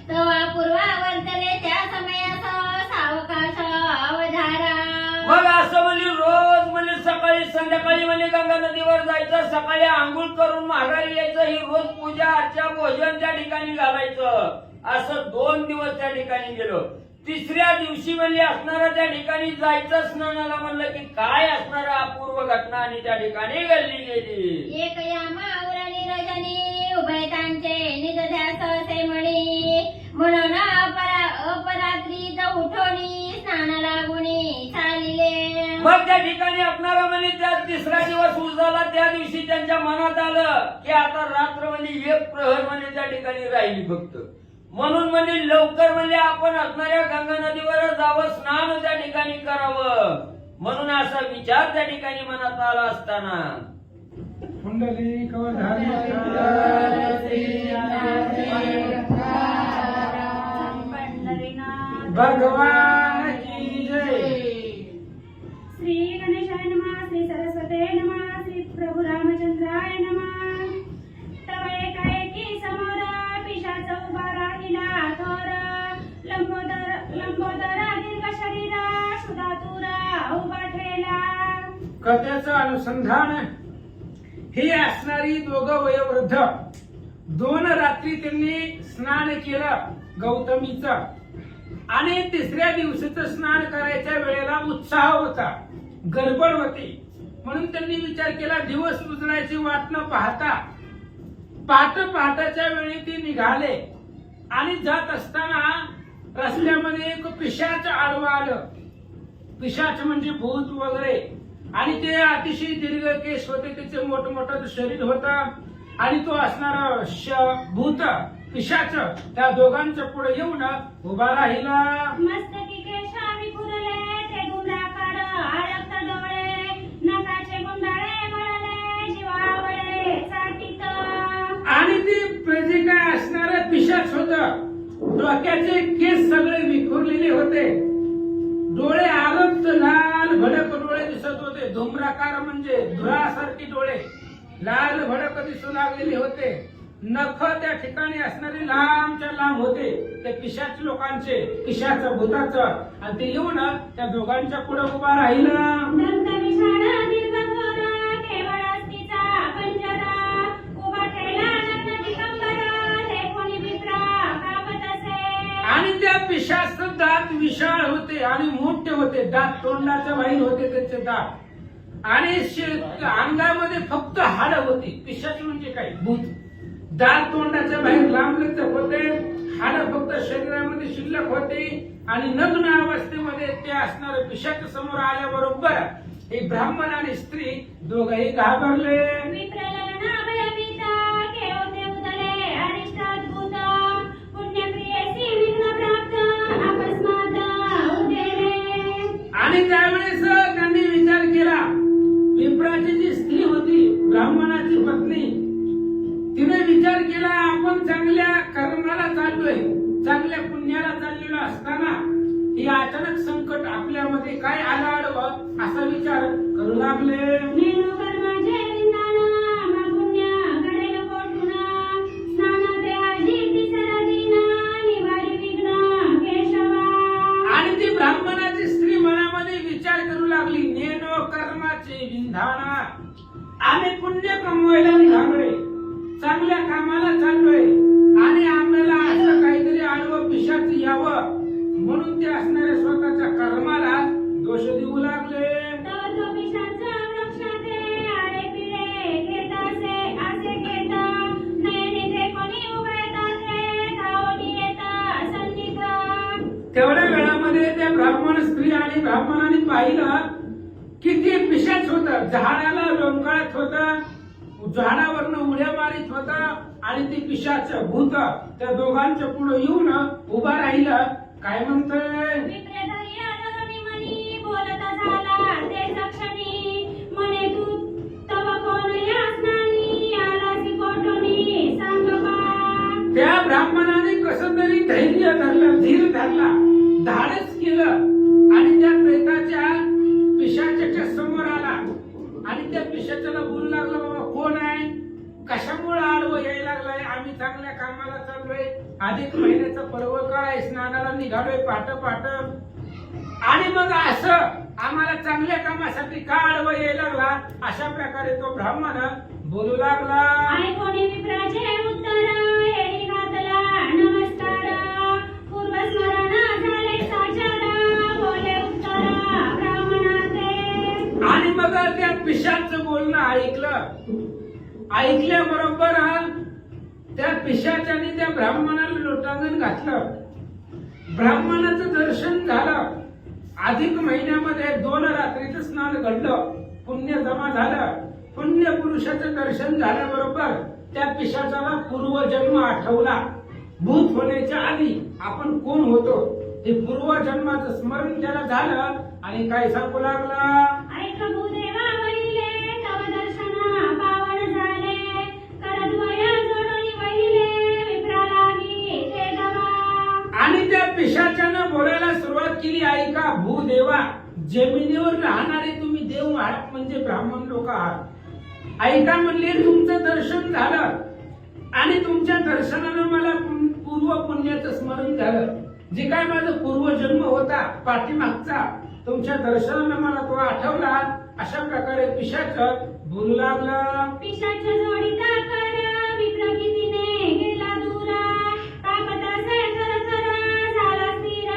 तवा पूर्वा वर्तले त्या समयास सावकाश अवधारा. मग असं म्हणजे रोज म्हणजे सकाळी संध्याकाळी म्हणजे गंगा नदीवर जायचं, सकाळी आंघोळ करून माघारी यायचं, ही रोज पूजा अर्चा भोजन त्या ठिकाणी घालायचं. असं 2 दिवस त्या ठिकाणी गेलो. 3ऱ्या दिवशी म्हणजे असणारा त्या ठिकाणी जायचं स्नानाला म्हणलं की काय असणारा अपूर्व घटना आणि त्या ठिकाणी घडली गेली. एक यामा उरली रजनी उभयतांचे निदध्यास से म्हणी म्हणून अपरात्रीत उठोनी स्नान लागुनी चालिले. मग त्या ठिकाणी असणारा म्हणजे त्या 3रा दिवस उजाला, त्या दिवशी त्यांच्या मनात आलं की आता रात्र म्हणजे 1 प्रहर म्हणजे त्या ठिकाणी राहिली फक्त. म्हणून म्हणजे लवकर म्हणजे आपण असणाऱ्या गंगा नदीवर जावं, स्नान त्या ठिकाणी करावं. म्हणून असा विचार त्या ठिकाणी मनात आला असताना कुंडली भगवान की जय. श्री गणेशाय नमः, श्री सरस्वते नमः, श्री प्रभु रामचंद्राय नमः. तव एकाएकी समोर पिशाच उभा राहिला थोर, लंबोदर दीर्घ शरीरा सुधातुरा उभा ठेला. कथेचं अनुसंधान ही असणारी 2 वयोवृद्ध 2 रात्री त्यांनी स्नान केलं गौतमीचं आणि 3ऱ्या दिवशीचं स्नान करायच्या वेळेला उत्साह होता, गडबड होती. म्हणून त्यांनी विचार केला दिवस उजळायची वाट न पाहता पहाटाच्या वेळी ते निघाले आणि जात असताना रस्त्यामध्ये एक पिशाच आडवं आलं. पिशाच म्हणजे भूत वगैरे, आणि ते अतिशय दीर्घ केस होते, त्याचे मोठमोठं शरीर होतं आणि तो असणारा भूत पिशाच त्या दोघांच्या पुढे येऊन उभा राहिला. मस्तकी केशा विखुरले ते गुंडाकार आरक्त डोळे, नखाचे गुंडाळे गळले जीवावळे चाटीत. आणि ती जे काय असणारं पिशाच होत, डोक्याचे केस सगळे विखुरलेले होते, डोळे आरक्त लाल भडक डोळे दिसत होते, धूम्राकार म्हणजे धुरासारखे डोळे लाल भडक दिसू लागलेले होते. नख त्या ठिकाणी असणारे लांबच्या लांब होते, ते पिशाच लोकांचे, पिशाच भूताचं. आणि ते येऊन त्या दोघांच्या पुढे उभा राहिला. दंत विषाण दीर्घ थोर केवळ अस्थिचा पंजरा, उभा ठेला नग्न दिगंबर हे कोणी विप्रा कापत असे. आणि त्या पिशाच दात विशाळ होते आणि मोठे होते, दात तोंडाच्या बाहेर होते त्यांचे दात, आणि अंगामध्ये फक्त हाड होती. पिशाच म्हणजे काय? भूत. दात तोंडाच्या बाहेर लांबलचक होते, हाड फक्त शरीरामध्ये शिल्लक होते, आणि नग्न अवस्थेमध्ये ते असणारे पिशाच समोर आल्याबरोबर हे ब्राह्मण आणि स्त्री दोघंही घाबरले. विप्रललना भयभीता, केवते उदले अरिष्टाद्भुत, पुण्यक्रियेसी विघ्न प्राप्त, अकस्मात उदेले. आणि त्यावेळेस त्यांनी विचार केला. विप्राची जी स्त्री होती, ब्राह्मणाची पत्नी, तिने विचार केला, आपण चांगल्या कर्माला चाललोय, चांगल्या पुण्याला चाललेलो असताना हे अचानक संकट आपल्यामध्ये काय आलं आडवं, असा विचार करू लागले. नेनो कर्माचे विंदाना, मा पुण्य घडेल कोठुना, स्नानाचे आजी तिसरा दिना, निवारी विघ्न केशवा. आणि ती ब्राह्मणाची स्त्री मनामध्ये विचार करू लागली, नेनो कर्माचे विंधाना, आम्ही पुण्य कमवायला निघालोय, चांगल्या कामाला चाललोय, आणि आम्हाला असं काहीतरी आडवं पिशाच यावं म्हणून ते असणाऱ्या स्वतःच्या कर्माला दोष देऊ लागले. तव तो पिशाच वृक्षाचे आळे पिळे घेतासे, असे घेता नयने ते कोणी उभयतासे, धावून येता सन्निध. तेवढ्या वेळामध्ये त्या ब्राह्मण स्त्री आणि ब्राह्मणाने पाहिलं की ते पिशाच होत, झाडाला लोंबकळत होत, झाडावरनं उड्या मारित होत, आणि ते पिशाच भूत त्या दोघांच्या पुढे येऊन उभा राहिलं. काय म्हणतोय? विप्रेतही आदरणी मनी, बोलता झाला ते सक्षणी, म्हणे तू तव कोण यासनानी, आलासी कोठोनी सांग बा. त्या ब्राह्मणाने कसं तरी धैर्य धरलं, धीर धरला, धाडस केलं, आणि त्या प्रेताच्या पिशाच्याच्या समोर आला, आणि त्या पिशाच्याला बोलू लागला, बाबा कोण आहे, कशामुळे आडवं यायला लागलाय, आम्ही चांगल्या कामाला चाललोय, अधिक महिन्याचा पर्व काळ आहे, स्नानाला निघालोय पाट पाट, आणि मग असं आम्हाला चांगल्या कामासाठी का आडवं यायला लागला, अशा प्रकारे तो ब्राह्मण बोलू लागला. ऐकोनी विप्राचे उत्तर, येडी घातला नमस्कार, पूर्वस्मरण झाले साचार, बोले उत्तर ब्राह्मणाचे. आणि मग त्या पिशाचं बोलणं ऐकल्याबरोबर त्या पिशाच्याने त्या ब्राह्मणाला लोटांगण घातलं. ब्राह्मणाचं दर्शन झालं. अधिक महिन्यामध्ये 2 रात्रीचं स्नान घडलं, पुण्य जमा झालं. पुण्य पुरुषाचं दर्शन झाल्याबरोबर त्या पिशाचाला पूर्वजन्म आठवला. भूत होण्याच्या आधी आपण कोण होतो हे पूर्वजन्माचं स्मरण त्याला झालं, आणि काय सांगू लागला. ऐक भूदेवा वहिले, तव दर्शन पावन झाले, करद्वय जोडून वहिले, विप्रा लागी ते दवा. आणि त्या पिशाच्यानं बोलायला सुरुवात केली. ऐका भूदेवा, जमिनीवर राहणारे तुम्ही देव आहात, म्हणजे ब्राह्मण लोक आहात. ऐका म्हणले, तुमचं दर्शन झालं, आणि तुमच्या दर्शनानं मला पूर्व पुण्याचं स्मरण झालं. जे काय माझा पूर्वजन्म होता पाठीमागचा, तुमच्या दर्शनानं मला तो आठवला. अशा प्रकारे पिशाच बोलू लागला. पिशाच जोडीता कर, विप्र भीतीने गेला दूर, तापताचे कर झाला स्थिर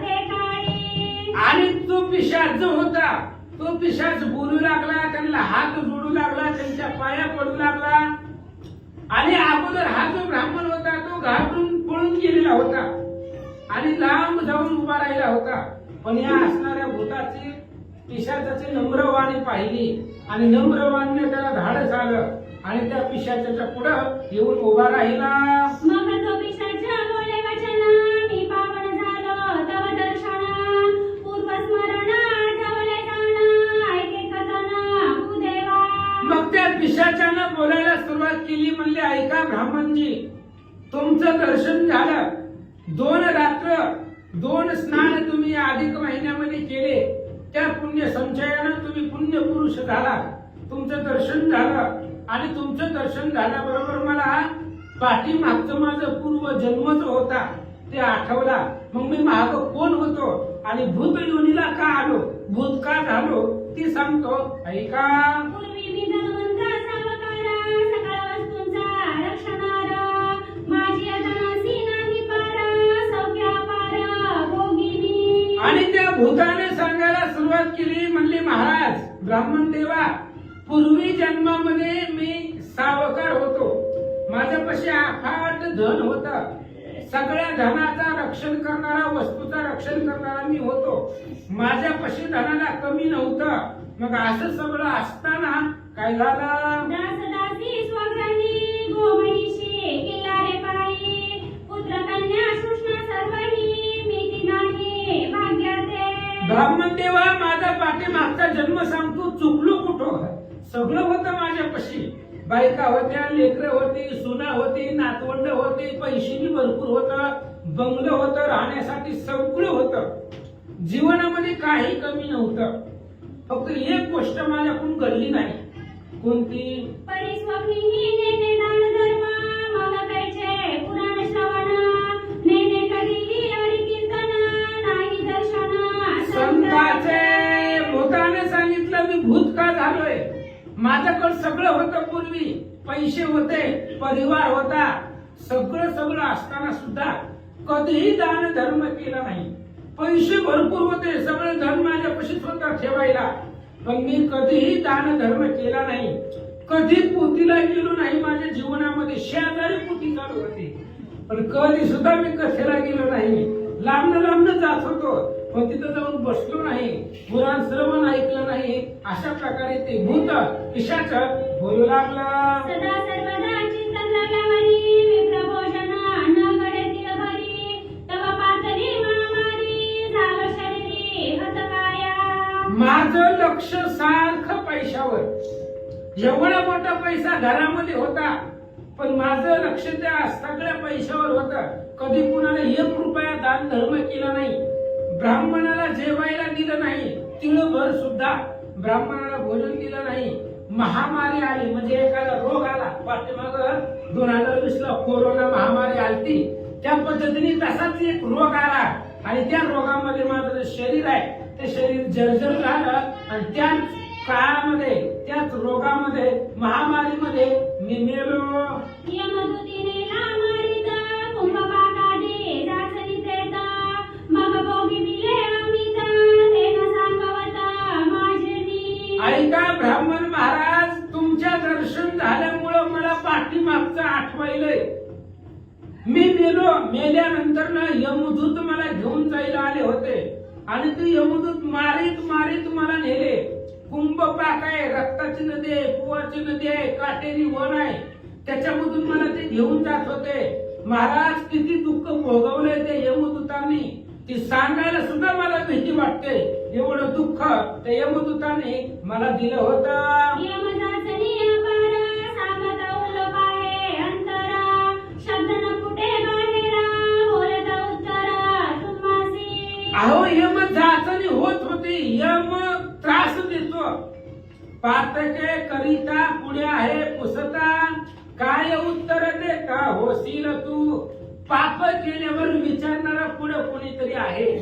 ते काळी. आणि तो पिशाच जो होता, तो पिशाच बोलू लागला, त्यांना हात जोडू लागला, त्यांच्या पाया पडू लागला. आणि अगोदर हा जो ब्राह्मण होता तो घाबरून पळून गेलेला होता, आणि लांब जाऊन उभा राहिला होता. पण या असणाऱ्या भूताची पिशाचाची नम्रवाणी पाहिली, आणि नम्रवाणीने त्याला धाडस आलं, आणि त्या पिशाच्याच्या पुढं येऊन उभा राहिला. मग तो पिशाच बोले वचन, मी पावन झालो तव दर्शन, पूर्वस्मरण आठवले जाण, ऐके कथन भूदेवा. मग त्या पिशाच्यानं बोलायला सुरुवात केली. म्हणले, ऐका ब्राह्मणजी, तुमचं दर्शन झालं. 2 रात्र 2 स्नान तुम्ही अधिक महिन्यामध्ये केले, त्या पुण्य संचयानं तुम्ही पुण्य पुरुष झाला. तुमचं दर्शन झालं, आणि तुमचं दर्शन झाल्याबरोबर मला पाठीमागचं माझं पूर्व जन्म जो होता ते आठवला. मग मी माग कोण होतो, आणि भूत योनीला का आलो, भूत का झालो ती सांगतो. ऐका. पूर्वी मी धनवंत सावकार, सकळ वस्तूंचा रक्षणारा, माझी अधनासी नाही पार, सौख्या पार भोगिनी. सुरुवात केली, म्हणले महाराज ब्राह्मण देवा, पूर्वी जन्मामध्ये मी सावकार होतो, माझ्यापाशी अफाट धन होतं, सगळ्या धनाचा रक्षण करणारा, वस्तूचा रक्षण करणारा मी होतो, माझ्यापाशी धनाला कमी नव्हतं. मग असं सगळं असताना काय झालं? दासदासी स्वग्राही गोमहिषी किल्लारे पायी, पुत्र कन्या सुष्णा सर्वही मिती नाही भाग्याचे. ब्राह्मण देवा, माझा पाठीमागचा जन्म सांगतो, चुकलो कुठं? सगळं होतं माझ्यापाशी, बायका होत्या, लेकरं होती, सुना होती, नातवंड होते, पैसेही भरपूर होतं, बंगलं होतं, राहण्यासाठी सगळं होतं, जीवनामध्ये काही कमी नव्हतं. फक्त एक गोष्ट माझ्याकडून घडली नाही. कोणती? परिस्वप्नीही नेने दान धर्म, मग कैचे पुराण श्रवण, नेने कधीही हरी कीर्तन, नाही दर्शन संताचे भूताने सांगितलं मी भूत का झालोय. माझ्याकडे सगळं होतं, पूर्वी पैसे होते, परिवार होता, सगळं असताना सुद्धा कधीही दान धर्म केला नाही. पैसे भरपूर होते, सगळं धन माझ्यापाशीच होतं ठेवायला, पण मी कधीही दान धर्म केला नाही. कधी पोतीला गेलो नाही माझ्या जीवनामध्ये, शेजारी पोती चालू होती, पण कधी सुद्धा मी कथेला गेलो नाही. लांबन जात होतो, पण तिथं जाऊन बसलो नाही, पुराण श्रवण ऐकलं नाही. अशा प्रकारे ते भूत पिशाच बोलू लागलं. सदा सर्वदा चिंतन लागल्यावरी, विप्रभोजन न घडेतील भरी, तव पातळी महामारी, झालं शरीरी हतकाया. माझं लक्ष सारखं पैशावर, एवढा मोठा पैसा घरामध्ये होता, पण माझं लक्ष त्या सगळ्या पैशावर होतं. कधी कुणाला 1 रुपया दान धर्म केला नाही, ब्राह्मणाला जेवायला दिलं नाही, तिळभर सुद्धा ब्राह्मणाला भोजन दिलं नाही. महामारी आली म्हणजे एखादा रोग आला, पाठीमाग 2020 ला कोरोना महामारी आलती, त्या पद्धतीने तसाच एक रोग आला आणि त्या रोगामध्ये माझं शरीर आहे ते शरीर जर्जर झालं आणि त्याच काळामध्ये, त्याच रोगामध्ये, महामारीमध्ये मी मेलो. यमदूतीने लामारिता, कुंभपाकादी जाचनी प्रेता, मग भोगी मिले अमिता, तेन सांगवता माझेनी. ऐका ब्राह्मण महाराज, तुमच्या दर्शन झाल्यामुळं मला पाठीमागचं आठवायलंय. मी मेलो, मेल्यानंतर ना यमदूत मला घेऊन जायला आले होते आणि ते यमदूत मारीत मला नेले. कुंभपाक आहे, रक्ताची नदी आहे, पुवाची नदी आहे, काटेरी वन आहे, त्याच्यामधून मला ते घेऊन जात होते. महाराज, किती दुःख भोगवलंय ते यमदूतांनी, ती सांगायला सुद्धा मला भीती वाटते. एवढं दुःख त्या यमदूतांनी मला दिलं होतं. यमजाचनी अपार, सांगत उलोकाये अंतरा, शब्द न फुटे बाहेरा, बोलत उत्तरा तुम्हासी. अहो, यम जाचणी होत होती, यम त्रास देतो. पातके करिता पुढे आहे पुसता, काय उत्तर देता होशील तू. पाप केल्यावर विचारणारा पुढे कोणीतरी आहे,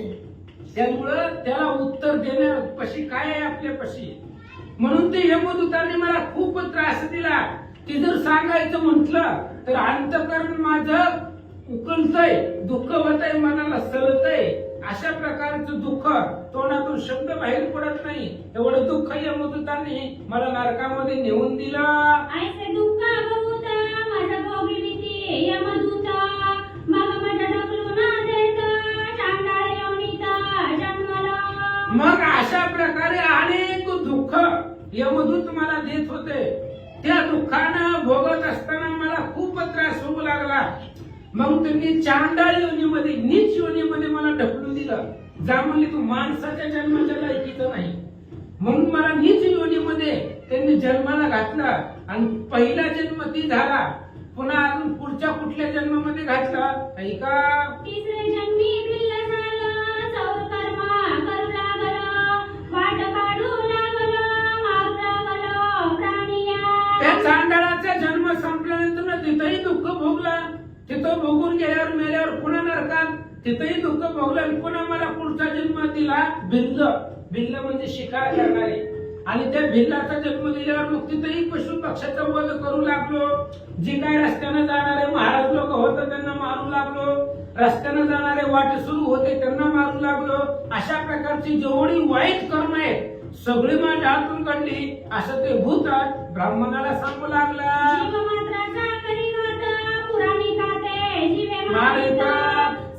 त्यामुळं त्याला उत्तर देण्यापाशी काय आहे आपल्यापाशी. म्हणून ते यमदूतांनी मला खूप त्रास दिला. ते जर सांगायचं म्हटलं तर अंतःकरण माझं उकलतय, दुःख होतंय, मनाला सलतय. अशा प्रकारचं दुःख, तोंडातून शब्द बाहेर पडत नाही, एवढं दुःख यमदूतांनी मला नरकामध्ये नेऊन दिलं. ऐसे दुःख बहुत माझा भोगी भीती यमदूता, मग माझा ढकलून देत चांडाळ योनीता जन्मला. मग अशा प्रकारे अनेक दुःख यमदूत मला देत होते. त्या दुःखानं भोगत असताना मला खूप त्रास होऊ लागला. मग त्यांनी चांडाळ योनीमध्ये, नीच योनीमध्ये मला ढकलून दिलं. जा म्हणले तू माणसाच्या जन्माच्या लायकीचं नाही, म्हणून मला नीच योनीमध्ये त्यांनी जन्माला घातला. आणि पहिला जन्म ती झाला, पुन्हा अजून पुढच्या कुठल्या जन्मामध्ये घातला ऐका. तिसरे जन्मी बिल्ल झालं, चौर कर्म करू लागलं, वाट काढू लागलं, मारू लागलं प्राणिया. त्या चांडाळाचा जन्म संपल्यानंतर तिथंही दुःख भोगलं. तिथं भोगून गेल्यावर मेल्यावर पुन्हा नरकात, तिथंही दुःख भोगलं. पुन्हा मला पुढचा जन्म दिला बिल्ल. बिल्ल म्हणजे शिकार करणारे. आणि त्या भिल्लाचा जन्म दिल्यावर मग तिथेही पशु पक्ष्याचा वध करू लागलो. जे काही रस्त्याने जाणारे महाराज लोक होते त्यांना मारू लागलो. रस्त्याने जाणारे वाटे सुरू होते त्यांना मारू लागलो. अशा प्रकारची जेवढी वाईट कर्म आहेत सगळी माझ्या हातून काढली असं ते भूत ब्राह्मणाला सांगू लागला. जीवमात्राचा करीत होता पुराणी खाते जीवे मारिता.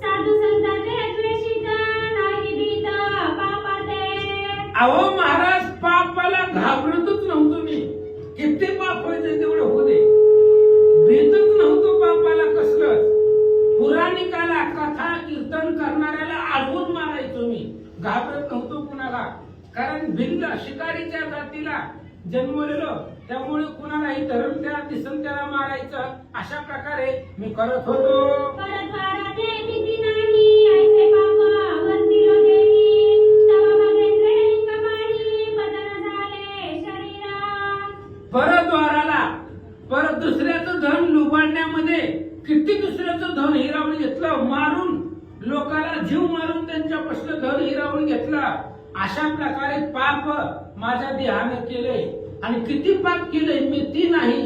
साधू संतांचे द्वेषित नाही भीत पापाते. अहो महाराज पापाला घाबरतच नव्हतो मी. किती पाप व्हायचे तेवढं होते. भीतच नव्हतो पापाला कसलंच. पुराणिकाला कथा कीर्तन करणाऱ्याला आडवून मारायचो मी. घाबरत नव्हतो कुणाला. कारण भिल्ल शिकारीच्या जातीला जन्मलेलो त्यामुळे कुणालाही धरून त्या दिसून त्याला मारायचं अशा प्रकारे मी करत होतो. परद्वाराचे भीती नाही ऐसे पाप वर्तिलो देही. तव बघेंद्रे लिंगमाही बदन झाले शरीरा. परद्वाराला परत दुसऱ्याचं धन लुबाडण्यामध्ये किती दुसऱ्याचं धन हिरावून घेतलं. मारून लोकाला जीव मारून त्यांच्यापासून धन हिरावून घेतलं. अशा प्रकारे पाप माझ्या देहाने केले. आणि किती पाप केले मी ती नाही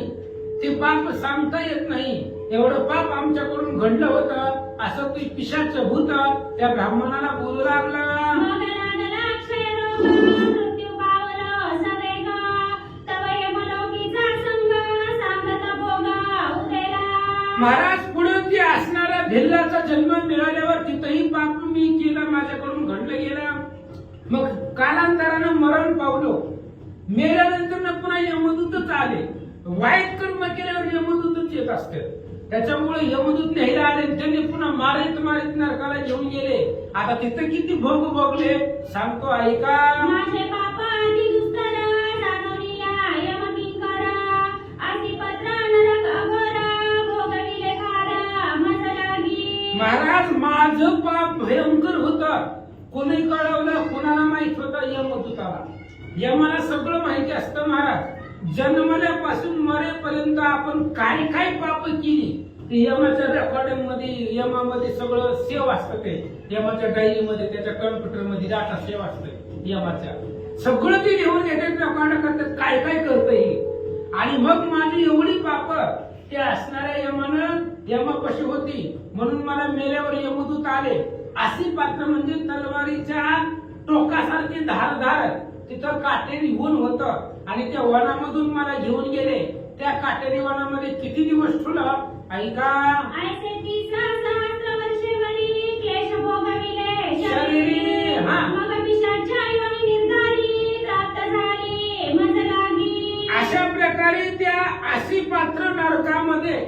ते पाप सांगता येत नाही. एवढं पाप आमच्याकडून घडलं होतं असं ते पिशाच भूत त्या ब्राह्मणाला बोलू लागला. मग लागला क्षयरोग मृत्यू पावलो सवेग. तव यमलोकीचा संग सांगत भोगा उदेला. महाराज पुढे ती असणाऱ्या भिल्लाचा जन्म मिळाल्यावर तिथंही पाप मी केलं माझ्याकडून घडलं गेलं. मग कालांतरानं मरण पावलो. मेल्यानंतर पुन्हा यमदूतच आले. वाईट कर्म केल्यावर यमदूतच येत असते. त्याच्यामुळे यमदूत न्यायला आले त्यांनी पुन्हा मारित मारित नरकाला घेऊन गेले. आता तिथं किती भोग भोगले सांगतो ऐका. माझे पाप अति दुस्तर जाणवलिया यमकिंकर. अति पत्र नरक अघोर भोगविले खार मज लागी. महाराज माझं पाप भयंकर होतं. कोणी कळवलं कोणाला माहित होतं यमदूताला. यमाला सगळं माहिती असतं महाराज. जन्मल्यापासून मरेपर्यंत आपण काय काय पाप केली ते यमाच्या रेकॉर्डिंगमध्ये यमामध्ये सगळं सेव असतं. ते यमाच्या डायरीमध्ये त्याच्या कॉम्प्युटरमध्ये डाटा सेव असतं यमाच्या. सगळं ते लिहून घेतात रेकॉर्ड करतात काय काय करतं हे. आणि मग माझी एवढी पाप ते असणाऱ्या यमानं यमापाशी होती म्हणून मला मेल्यावर यमदूत आले. अशी पात्र म्हणजे तलवारीच्या टोकासारखी धारधार तिथं काटेरी ऊन होतं आणि त्या वनामधून मला घेऊन गेले. त्या काटेरी वनामध्ये किती दिवस ठेवलं ऐका. ऐसे 30 सहस्र वर्षे वरी क्लेश भोगविले शरीरी. हा. मग पिशाच्या योनी निर्धारी प्राप्त झाली मज लागी. अशा प्रकारे त्या आशीपात्र नरकामध्ये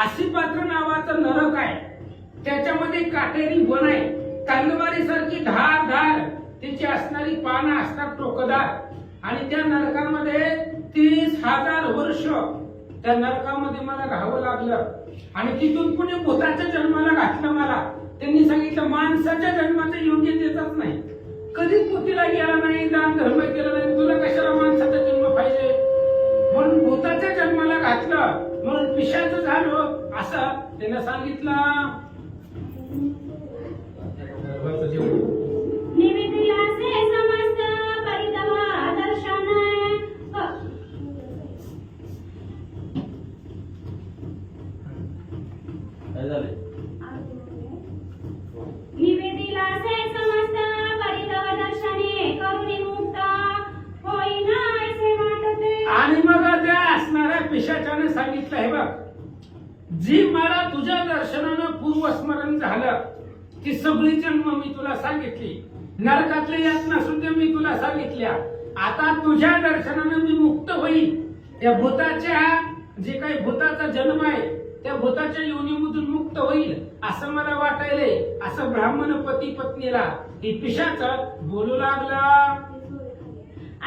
आशीपात्र नावाचं नरक आहे. त्याच्यामध्ये काटेरी वन आहे. तलवारीसारखी धार तिची असणारी पानं असतात टोकदार. आणि त्या नरकामध्ये 30,000 वर्ष त्या नरकामध्ये मला राहावं लागलं. आणि तिथून पुढे भूताच्या जन्माला घातलं मला. त्यांनी सांगितलं माणसाच्या जन्माचं योग्य देतच नाही. कधी पोतीला गेला नाही दान धर्म केला नाही तुला कशाला माणसाचा जन्म पाहिजे. म्हणून भूताच्या जन्माला घातलं म्हणून पिशाचं झालो असं त्यानं सांगितलं. निमित्तीला से समस्त परितव दर्शन. काय झाले. निवेदिला से समस्त परितव दर्शने करुणी मुक्त होईना ऐसे वाटते. आणि मग त्या असणाऱ्या पिशाच्याने सांगितलं हे बघ जी मला तुझ्या दर्शनानं पूर्वस्मरण झालं ती सगळी जन्म मी तुला सांगितली. नरकातल्या यातना सुद्धा मी तुला सांगितल्या. आता तुझ्या दर्शनानं मी मुक्त होईल. त्या भूताच्या जे काही भूताचा जन्म आहे त्या भूताच्या योनीमधून मुक्त होईल असं मला वाटायले. असं ब्राह्मण पती पत्नीला ही पिशाच बोलू लागला.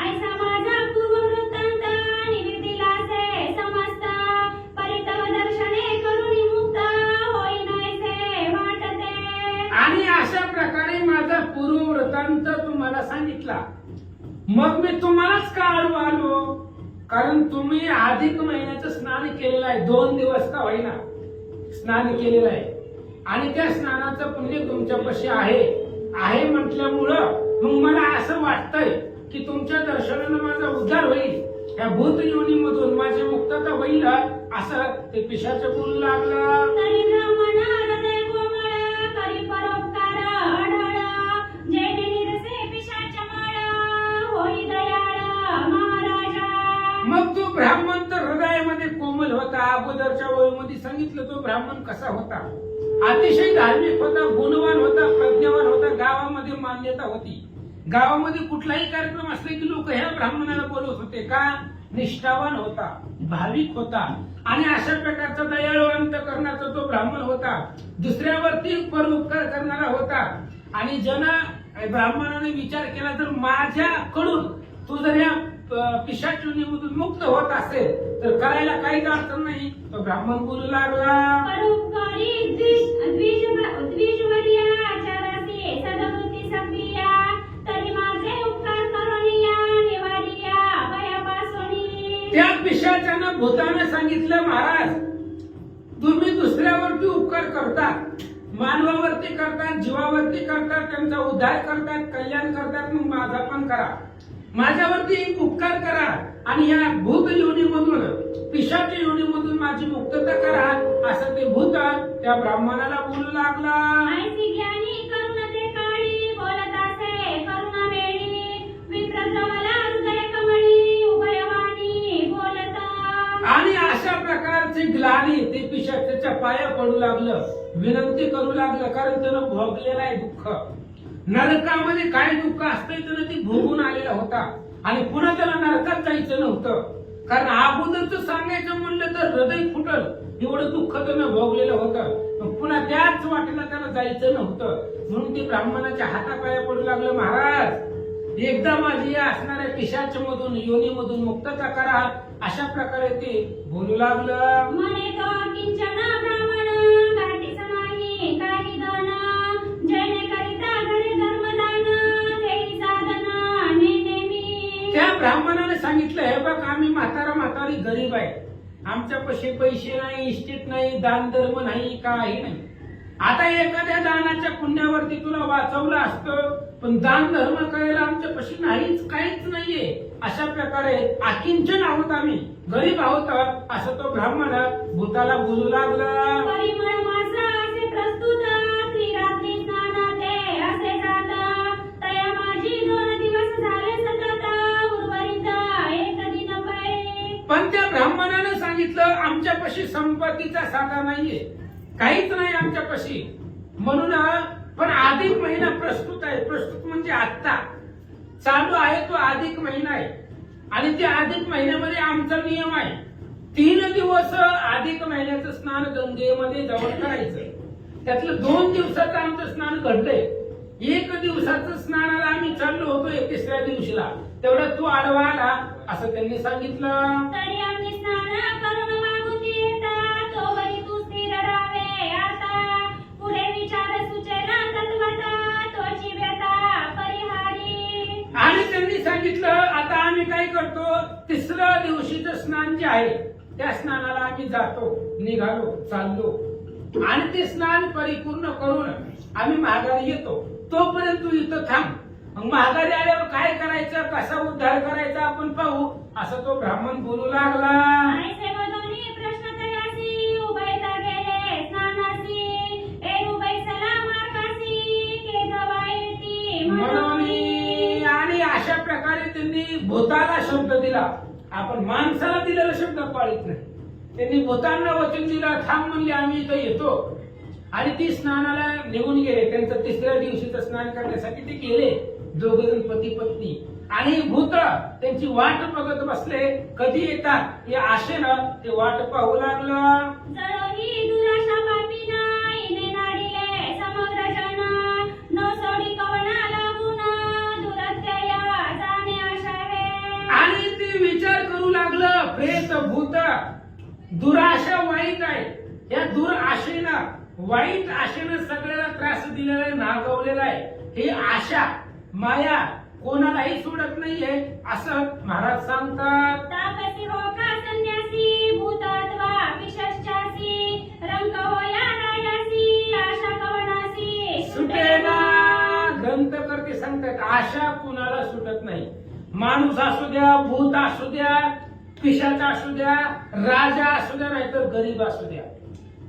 ऐसा माझा पूर्व वृत्तांत निवेदिला से समस्त परितव दर्शने करुणी मुक्त होईना ऐसे वाटते. आणि अशा प्रकारे माझा पूर्व वृत्तांत तुम्हाला सांगितला. मग मी तुम्हालाच का आलो कारण तुम्ही अधिक महिन्याचं स्नान केलेलं आहे. 2 दिवस का होईना स्नान केलेलं आहे. आणि त्या स्नानाचं पुण्य तुमच्यापाशी आहे म्हटल्यामुळं मग मला असं वाटतंय की तुमच्या दर्शनानं माझा उद्धार होईल, या भूत योनीमधून माझी मुक्तता होईल, असं ते पिशाच बोलू लागलं. तरी ब्राह्मण हृदय कोमळ करी परोपकार अढळ, जेणे निरसे पिशाच मळ होई दयाळ महाराजा. मग तो ब्राह्मण तर हृदयामध्ये कोमल होता. अगोदरच्या ओळीमध्ये सांगितलं तो ब्राह्मण कसा होता. अतिशय धार्मिक होता, गुणवान होता, प्रज्ञावान होता. गावामध्ये मान्यता होती. गावामध्ये कुठलाही कार्यक्रम असले की लोक ह्या ब्राह्मणाला बोलवत होते. का? निष्ठावान होता, भाविक होता आणि अशा प्रकारचा दयाळू अंतकरणाचा तो ब्राह्मण होता. दुसऱ्यावरती परोपकार करणारा होता. आणि ज्यांना ब्राह्मणाने विचार केला तर माझ्याकडून तू जर या पिशाच योनीमधून मुक्त होत असेल तर करायला काहीच अडचण नाही. तो ब्राह्मण बोलू लागला. परोपकारी द्विजवर्या आचारासी सद्वृत्ती सक्रिया, तरी माझे उपकार करुणिया निवारिया भयापासूनी. त्या पिशाचानं भूतानं सांगितलं, महाराज तुम्ही दुसऱ्यावरती उपकार करतात, मानवावरती करतात, जीवावरती करतात, त्यांचा उद्धार करतात, कल्याण करतात, मग माझा पण करा. माझ्यावरती एक उपकार करा आणि या भूत योनीमधून, पिशाच योनीमधून माझी मुक्तता करा, असं ते भूत त्या ब्राह्मणाला बोलू लागला. ऐसी ज्ञानी करुणते काळी बोलत असे करुणा वेळी, विप्रज्वला हृदय कमळी उभयवाणी बोलता. आणि अशा प्रकारचे ग्लानी ते पिशाचाच्या पाया पडू लागलं, विनंती करू लागलं. कारण त्यानं भोगलेलं आहे दुःख. नरकामध्ये काय दुःख असतंय त्यानं ती भोगून आलेला होता आणि पुन्हा त्याला नरकात जायचं नव्हतं. कारण अगोदरच सांगायचं म्हणलं तर हृदय फुटल, एवढं दुःख त्यानं भोगलेलं होतं. मग पुन्हा त्याच वाटेला त्याला जायचं नव्हतं. म्हणून ते ब्राह्मणाच्या हातापाया पडू लागलं, महाराज एकदा माझी या असणाऱ्या पिशाच मधून योनीमधून मुक्तता करा. अशा प्रकारे ते बोलू लागलं. म्हणे तो किंचन ब्राह्मण गाठीच नाही काही दान, जेणे करिता घडे धर्मदान तेही साधन नेहमी. त्या ब्राह्मणाने सांगितलं, हे बघ आम्ही म्हातारी गरीब आहे, आमच्यापाशी पैसे नाही, इस्टेट नाही, दान धर्म नाही, काही नाही. आता एखाद्या दानाच्या पुण्यावरती तुला वाचवलं असतं, पण दान धर्म करायला आमच्यापाशी नाहीच, काहीच नाहीये. अशा प्रकारे अकिंचन आहोत, आम्ही गरीब आहोत, असं तो ब्राह्मण भूताला बोलू लागला. परिमळ माझा असे प्रस्तुत त्रिरात्री स्नानाते असे जात, तया माझी 2 दिवस झाले सतत उर्वरित एक दिन पै. पण त्या ब्राह्मणानं सांगितलं, आमच्यापाशी संपत्तीचा साठा नाहीये, काहीच नाही आमच्यापाशी. म्हणून पण अधिक महिना प्रस्तुत आहे. प्रस्तुत म्हणजे आत्ता चालू आहे, तो अधिक महिना आहे. आणि त्या अधिक महिन्यामध्ये आमचा नियम आहे, 3 दिवस अधिक महिन्याचं स्नान गंगेमध्ये जाऊन करायचं. त्यातलं 2 दिवसाचं आमचं स्नान घडलंय. 1 दिवसाचं स्नानाला आम्ही चाललो होतो 31व्या दिवशीला, तेवढं तू आडवा आला, असं त्यांनी सांगितलं. तरी आम्ही स्नान करून मागून येता, तोवरी तू स्थिर राहावे आता. पुढे विचार सुचेना तत्वता, तोची व्यथा परिहारी. आणि त्यांनी सांगितलं, आता आम्ही काय करतो, 3ऱ्या दिवशीचं स्नान जे आहे त्या स्नानाला आम्ही जातो, निघालो, चाललो आणि ते स्नान परिपूर्ण करून आम्ही माघारी येतो. तोपर्यंत तू इथं थांब. मग माघारी आल्यावर काय करायचं, कसा उद्धार करायचा आपण पाहू, असं तो ब्राह्मण बोलू लागला. ऐसे बदोनी प्रश्न तयासी, उभयता गेले स्नानासी, एरु बैसला मार्गासी, के गवायती म्हणून आणि अशा प्रकारे त्यांनी भूताला शब्द दिला. आपण माणसाला दिलेला शब्द पाळीत नाही. त्यांनी भूतांना वचन दिलं, थांब म्हणले, आम्ही इथं येतो. आणि ती स्नानाला निघून गेले. त्यांचं 3ऱ्या दिवशीचं स्नान करण्यासाठी ते गेले, दोघजण पती पत्नी. आणि भूत त्यांची वाट बघत बसले, कधी येतात या आशेनं ते वाट पाहू लागलं. जळोही दुराशा पापीना, इने नाडिले समग्र जन, न सोडी कवना लागून दुरत्यया जाणे आशा हे. आणि ते विचार करू लागलं, प्रेत भूत, दुराशा वाईट आहे. या दुराशेनं, वाईट आशेनं सगळ्याला त्रास दिलेला आहे, नागवलेला आहे. ही आशा, माया कोणालाही सोडत नाहीये, असं महाराज सांगतात. तापसी हो का संन्यासी, भूतत्वा पिशाचासी, रंग हो या रायासी, आशा कवनासी सुटेना. ग्रंथकर्ते सांगतात, आशा कुणाला सुटत नाही. माणूस असू द्या, भूत असू द्या, पिशाच असू द्या, राजा असू द्या, नाहीतर गरीब असू द्या,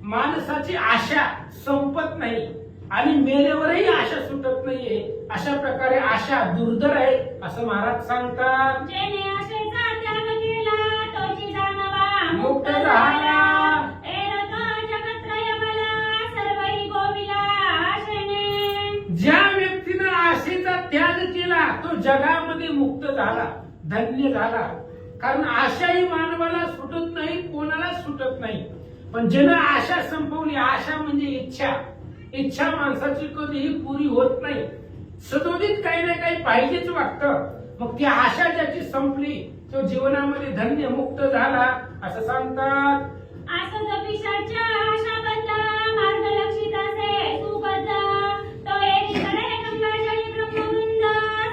माणसाची आशा संपत नाही आणि मेल्यावरही आशा सुटत नाहीये. अशा प्रकारे आशा दुर्धर आहे असं महाराज सांगतात. जेणे आशेचा त्याग केला तोची जाणवा मुक्त झाला. एरक जगत्रय भला सर्वही गोविला आशेने. ज्या व्यक्तीनं आशेचा त्याग केला तो जगामध्ये मुक्त झाला, धन्य झाला. कारण आशा ही मानवाला सुटत नाही, कोणाला सुटत नाही. पण ज्यानं आशा संपवली, आशा म्हणजे इच्छा, इच्छा माणसाची कधीही पुरी होत नाही. सदोदित काही ना काही पाहिजेच वाटतं. मग ती आशा ज्याची संपली तो जीवनामध्ये धन्य मुक्त झाला असं सांगतात. असद पिशाच्या आशाबद्ध मार्ग लक्षित असे सुबद्ध तो एकीकडे गंगाजळी ब्रह्मवृंद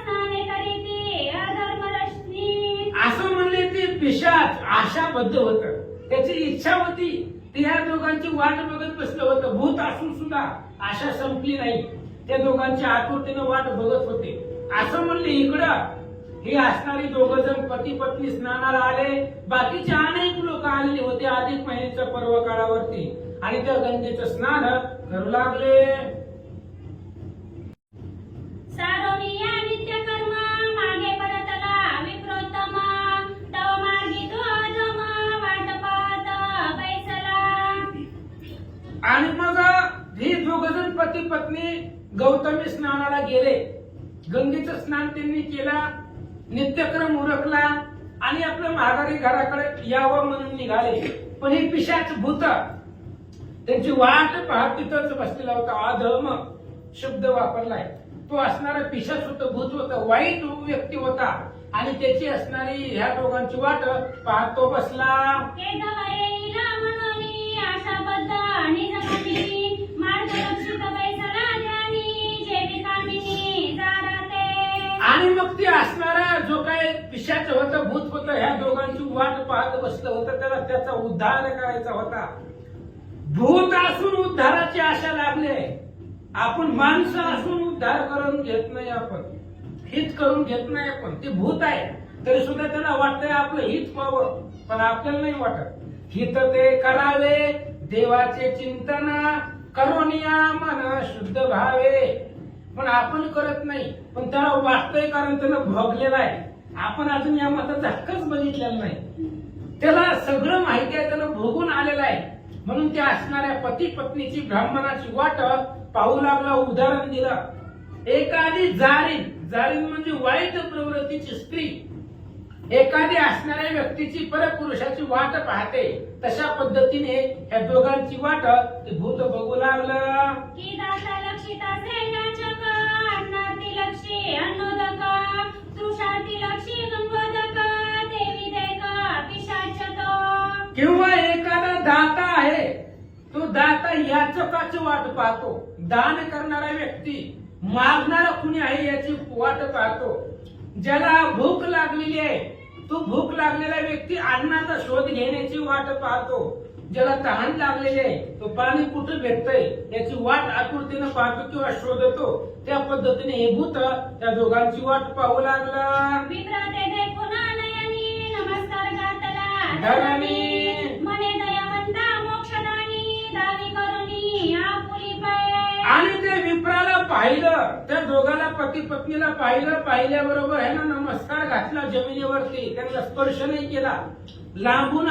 स्नाने करीती अधर्म रश्मी. असं म्हणले ते पिशाच आशाबद्ध होत, त्याची इच्छा होती, ते ह्या दोघांची वाट बघत बसलं होतं. भूत असून सुद्धा आशा संपली नाही, त्या दोघांच्या आतुरतेनं वाट बघत होते. असं म्हणले इकडं हे असणारी दोघ जण पती पत्नी स्नानाला आले. बाकीचे अनेक लोक आलेले होते अधिक महिन्याच्या पर्व काळावरती आणि त्या गंगेचं स्नान करू लागले. सारोनिया नित्य कर्म मागे परतला विप्रोत्तम तव मार्गी तो अधम वाट पाहत बैसला. आणि मग हे दोघ जण पती पत्नी गौतमी स्नानाला गेले. गंगेचं स्नान त्यांनी केला, नित्यक्रम उरकला आणि आपल्या माघारी घराकडे यावं म्हणून निघाले. पण हे पिशाच भूत त्यांची वाट पाहत तिथंच बसलेला होता. अधम शब्द वापरलाय. तो असणारा पिशाच होत, भूत होत, वाईट व्यक्ती होता आणि त्याची असणारी ह्या दोघांची वाट पाहत तो बसला. केदवरेला मनोनी आशाबद्ध आणि जगनी मार्ग लक्षित बैसला ज्ञानी जेवी कामिनी जारते. आणि मग ते असणारा जो काय पिशाच होतं, भूत होतं, ह्या दोघांची वाट पाहत बसलं होतं. त्याला त्याचा उद्धार करायचा होता. भूत असून उद्धाराची आशा लागली आहे. आपण माणसं असून उद्धार करून घेत नाही, आपण हित करून घेत नाही. आपण ते भूत आहे तरी सुद्धा त्याला वाटतंय आपलं हित व्हावं, पण आपल्याला नाही वाटत. हित ते करावे देवाचे चिंतन करोनिया मन शुद्ध भावे. पण आपण करत नाही, पण त्याला वाटतंय कारण त्यानं भोगलेला आहे. आपण अजून या मताचा हक्कच बघितलेला नाही. त्याला सगळं माहिती आहे, त्यानं भोगून आलेलं आहे. म्हणून त्या असणाऱ्या पती पत्नीची ब्राह्मणाची वाट पाहू लागला. उदाहरण दिलं, एखादी जारीन, जारीन म्हणजे वाईट प्रवृत्तीची स्त्री एखादी असणाऱ्या व्यक्तीची परपुरुषाची वाट पाहते. तशा पद्धतीने ह्या दोघांची वाट ते भूत बघू लागलं. की दाता लक्षित असे याचक अन्नार्थी लक्षी अन्नोदक तृषार्थी लक्षी गंगोदक देवी देक पिशाच तो. किंवा एखादा दाता आहे, तो दाता याचकाची वाट पाहतो. दान करणारा व्यक्ती मागणारा कुणी आहे याची वाट पाहतो. ज्याला भूक लागलेली आहे तो भूक लागलेला व्यक्ती अन्नाचा शोध घेण्याची वाट पाहतो. ज्याला तहान लागलेली आहे तो पाणी कुठे भेटतंय याची वाट आतुरतेनं पाहतो किंवा शोधतो. त्या पद्धतीने हे भूत त्या दोघांची वाट पाहू लागला. विप्राते देखून नयनी नमस्कार गातला धरणी मने दयावंता मोक्षदानी दावी करुणी आपुली पाय. आणि ते विप्राला पाहिलं, त्या दोघाला पती पत्नीला पाहिलं. पाहिल्याबरोबर आहे ना नमस्कार घातला जमिनीवरती. त्यांना स्पर्श नाही केला, लांबून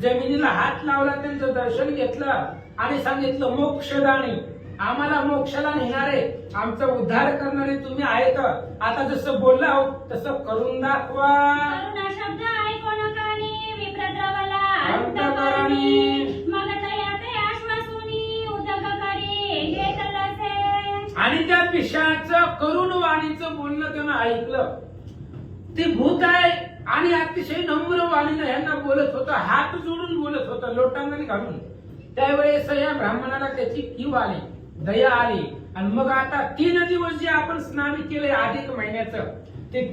जमिनीला हात लावला, त्यांचं दर्शन घेतलं आणि सांगितलं मोक्षदानी, आम्हाला मोक्षाला नेणारे, आमचा उद्धार करणारे तुम्ही आहेत. आता जसं बोलला तसं करून दाखवा. करुणा शब्द ऐकून कानी विप्रद्रवला अंतकरणी. मग तयाते आश्वासुनी उदक करी घेतलसे. आणि त्या पिशाचं करुण वाणीचं बोलणं त्यानं ऐकलं. ते भूत आहे आणि अतिशय नम्र वाणीनं ह्यांना बोलत होतं, हात जोडून बोलत होतं, लोटांगण घालून. त्यावेळेस या ब्राह्मणाला त्याची कीव आली, दया आली. आणि मग आता 3 दिवस जे आपण स्नान केले अधिक महिन्याचं, ते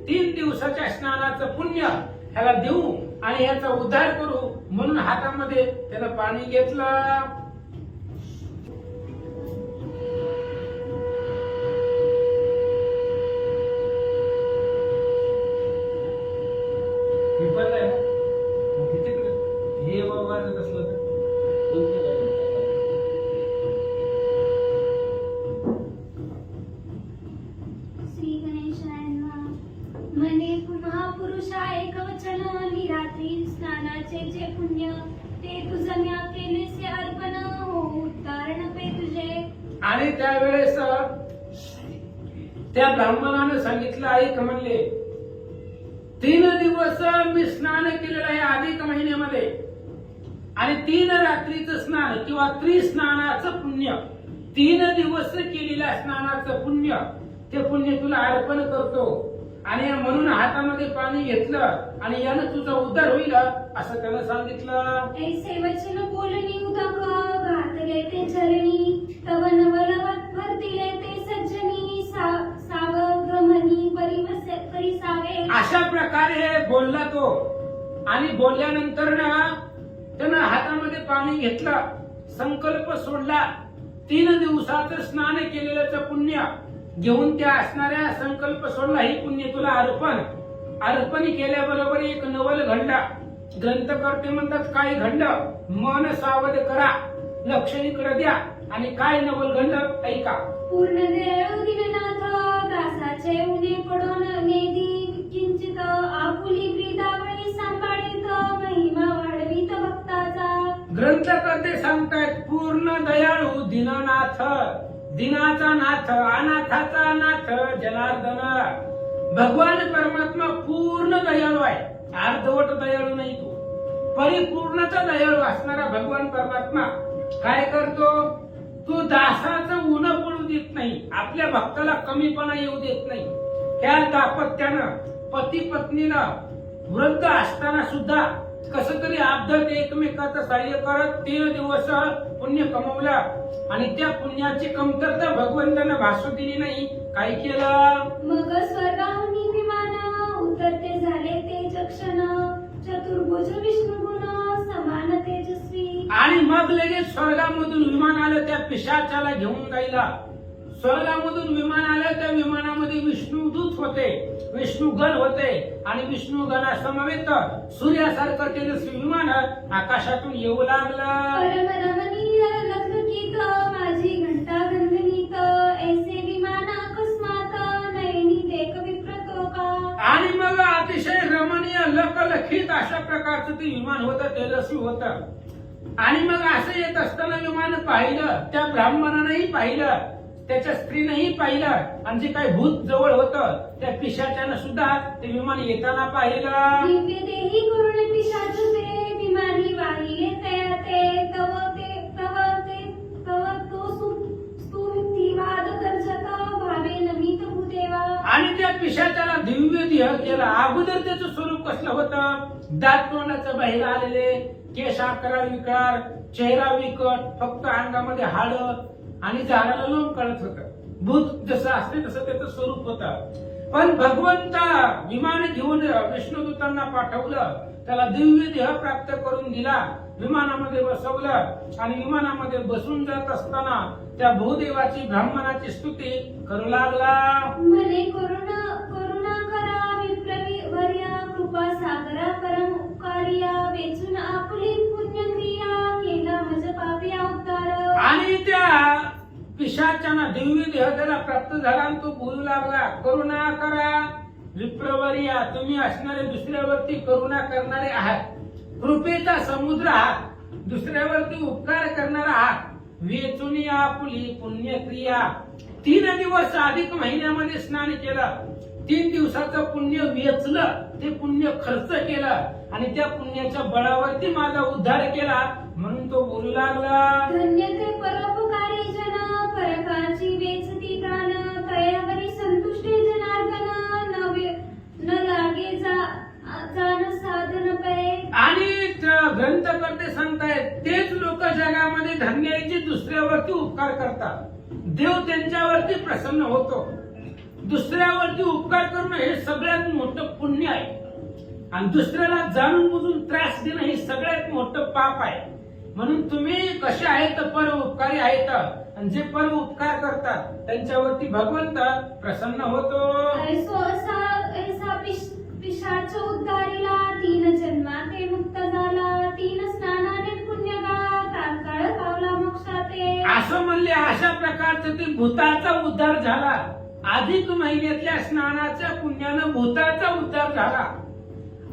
3 दिवसाच्या स्नानाचं पुण्य ह्याला देऊ आणि ह्याचा उद्धार करू म्हणून हातामध्ये त्यानं पाणी घेतलं. वाजत असलं तर श्री गणेशाय नमः. म्हणे महापुरुषा एक वचन निरात्री स्नानाचे जे पुण्य ते तुझं म्या केलेसे अर्पण हो उद्धारण पे तुझे. आणि त्यावेळेस त्या ब्राह्मणाने सांगितलं, ऐक म्हणले, 3 दिवस मी स्नान केलेलं आहे अधिक महिन्यामध्ये आणि 3 रात्रीचं स्नान किंवा त्रिस्नानाचं पुण्य, 3 दिवस केलेल्या स्नानाचं पुण्य, ते पुण्य तुला अर्पण करतो. आणि म्हणून हातामध्ये पाणी घेतलं आणि यानं तुझा उद्धार होईल असं त्यानं सांगितलं. ऐसे वचन बोलणी उदक घातले ते चरणी तव नवल वर्तिले ते सज्जनी सावगमनी परिसावे. अशा प्रकारे बोलला तो. आणि बोलल्यानंतर ना त्यानं हातामध्ये पाणी घेतलं, संकल्प सोडला, 3 दिवसाचं स्नान केलेलं पुण्य घेऊन त्या असणाऱ्या संकल्प सोडला, ही पुण्य तुला अर्पण केल्याबरोबर एक नवल घडला. ग्रंथकर्ते म्हणतात काय घडलं, मन सावध करा, लक्ष इकडे द्या. आणि काय नवल घडलं ऐका. पूर्ण देव दीननाथ दासाचे उने पडून नेदी किंचित आपुली ब्रीदावळी सांभाळीत महिमा वाढवीत भक्ताचा. ग्रंथकर्ते सांगतायत पूर्ण दयाळू दीननाथ, दिनाचा नाथ, अनाथाचा नाथ जनार्दन. भगवान परमात्मा पूर्ण दयाळू आहे, अर्धवट दयाळू नाही. तो परिपूर्णचा दयाळू असणारा भगवान परमात्मा काय करतो, तो दासाचं ऊन पडू देत नाही, आपल्या भक्ताला कमीपणा येऊ देत नाही. त्या दाम्पत्यानं पती पत्नीनं वृद्ध असताना सुद्धा कसं तरी आपदत एकमेकाचं सहाय्य करत 3 दिवस पुण्य कमवलं. आणि त्या पुण्याची कमतरता भगवंतानं भासू दिली नाही. काय केलं, मग स्वर्गाहून विमान उतरते झाले ते जक्षण चतुर्भुज विष्णुगुण समान तेजस्वी. आणि मग लगेच स्वर्गामधून विमान आलं त्या पिशाचाला घेऊन जायला. स्वर्गामधून विमान आलं, त्या विमानामध्ये विष्णुदूत होते, विष्णुगण होते. आणि विष्णुगणा समवेत सूर्यासारखं तेजस्वी विमान आकाशातून येऊ लागलं. परम रमणीय लखलखीत माझी घंटा गंधनीत ऐसे विमान अकस्मात नयनी देख विप्रतो का. आणि मग अतिशय रमणीय लखलखीत अशा प्रकारचं ते विमान होतं, तेजस्वी होतं. आणि मग असं येत असताना विमान पाहिलं, त्या ब्राह्मणानंही पाहिलं, त्याच्या स्त्रीनेही पाहिलं. आणि जे काही भूत जवळ होतं त्या पिशाच्यानं सुद्धा ते विमान येताना पाहिलं. दिव्य देही करुण पिशाच ते विमानी वाहिले तया ते तव तो स्तुतिवाद गर्जत भावे नमित भूदेवा. आणि त्या पिशाच्याला दिव्य देह केला. अगोदर त्याचं स्वरूप कसलं होतं, दात तोंडाचं बाहेर आलेले, केस आकार विकार, चेहरा विकट, फक्त अंगामध्ये हाड आणि झाडाला लोम कळत होत. भूत जसं असते तसं त्याचं स्वरूप होतं. पण भगवंता विमान घेऊन विष्णुदूतांना पाठवलं, त्याला दिव्य देह प्राप्त करून दिला, विमानामध्ये बसवलं. आणि विमानामध्ये बसून जात असताना त्या भूदेवाची ब्राह्मणाची स्तुती करू लागला. म्हणे करुणा करा विप्रवर्या कृपा सागरा परम उपकारिया वेचून आपुली पुण्यक्रिया केला मज पापिया उद्धार. आणि त्या पिशाचाना दिव्य देह त्याला प्राप्त झाला आणि तो बोलू लागला, करुणा करा विप्रवर्या, तुम्ही असणारे दुसऱ्यावरती करुणा करणारे आहात, कृपेचा समुद्र आहात, दुसऱ्यावरती उपकार करणारा आहात. वेचुनी आपुली पुण्यक्रिया. 3 दिवस अधिक महिन्यामध्ये स्नान केलं, 3 दिवसाचं पुण्य वेचलं, ते पुण्य खर्च केलं आणि त्या पुण्याच्या बळावरती माझा उद्धार केला. म्हणून तो बोलू लागला, धन्य ते परोपकारी जन परकाची वेचती प्राण तयावरी संतुष्टे जनार्दन न लागे जाण साधन पै. आणि ग्रंथकर्ते सांगतायत तेच लोक जगामध्ये धन्य आहेत जे दुसऱ्यावरती उपकार करतात. देव त्यांच्यावरती प्रसन्न होतो. दुसऱ्यावरती उपकार करणं हे सगळ्यात मोठं पुण्य आहे. आणि दुसऱ्याला जाणून बुजून त्रास देणं हे सगळ्यात मोठं पाप आहे. म्हणून तुम्ही कसे आहेत, परोपकारी आहेत. आणि जे परोपकार करतात त्यांच्यावरती भगवंत प्रसन्न होतो. ऐसा पिशाच उद्धारीला 3 जन्माते मुक्त झाला 3 स्नानाने स्नानाचं ते भूताचा उद्धार झाला. अधिक महिन्यातल्या स्नानाच्या पुण्यानं भूताचा उद्धार झाला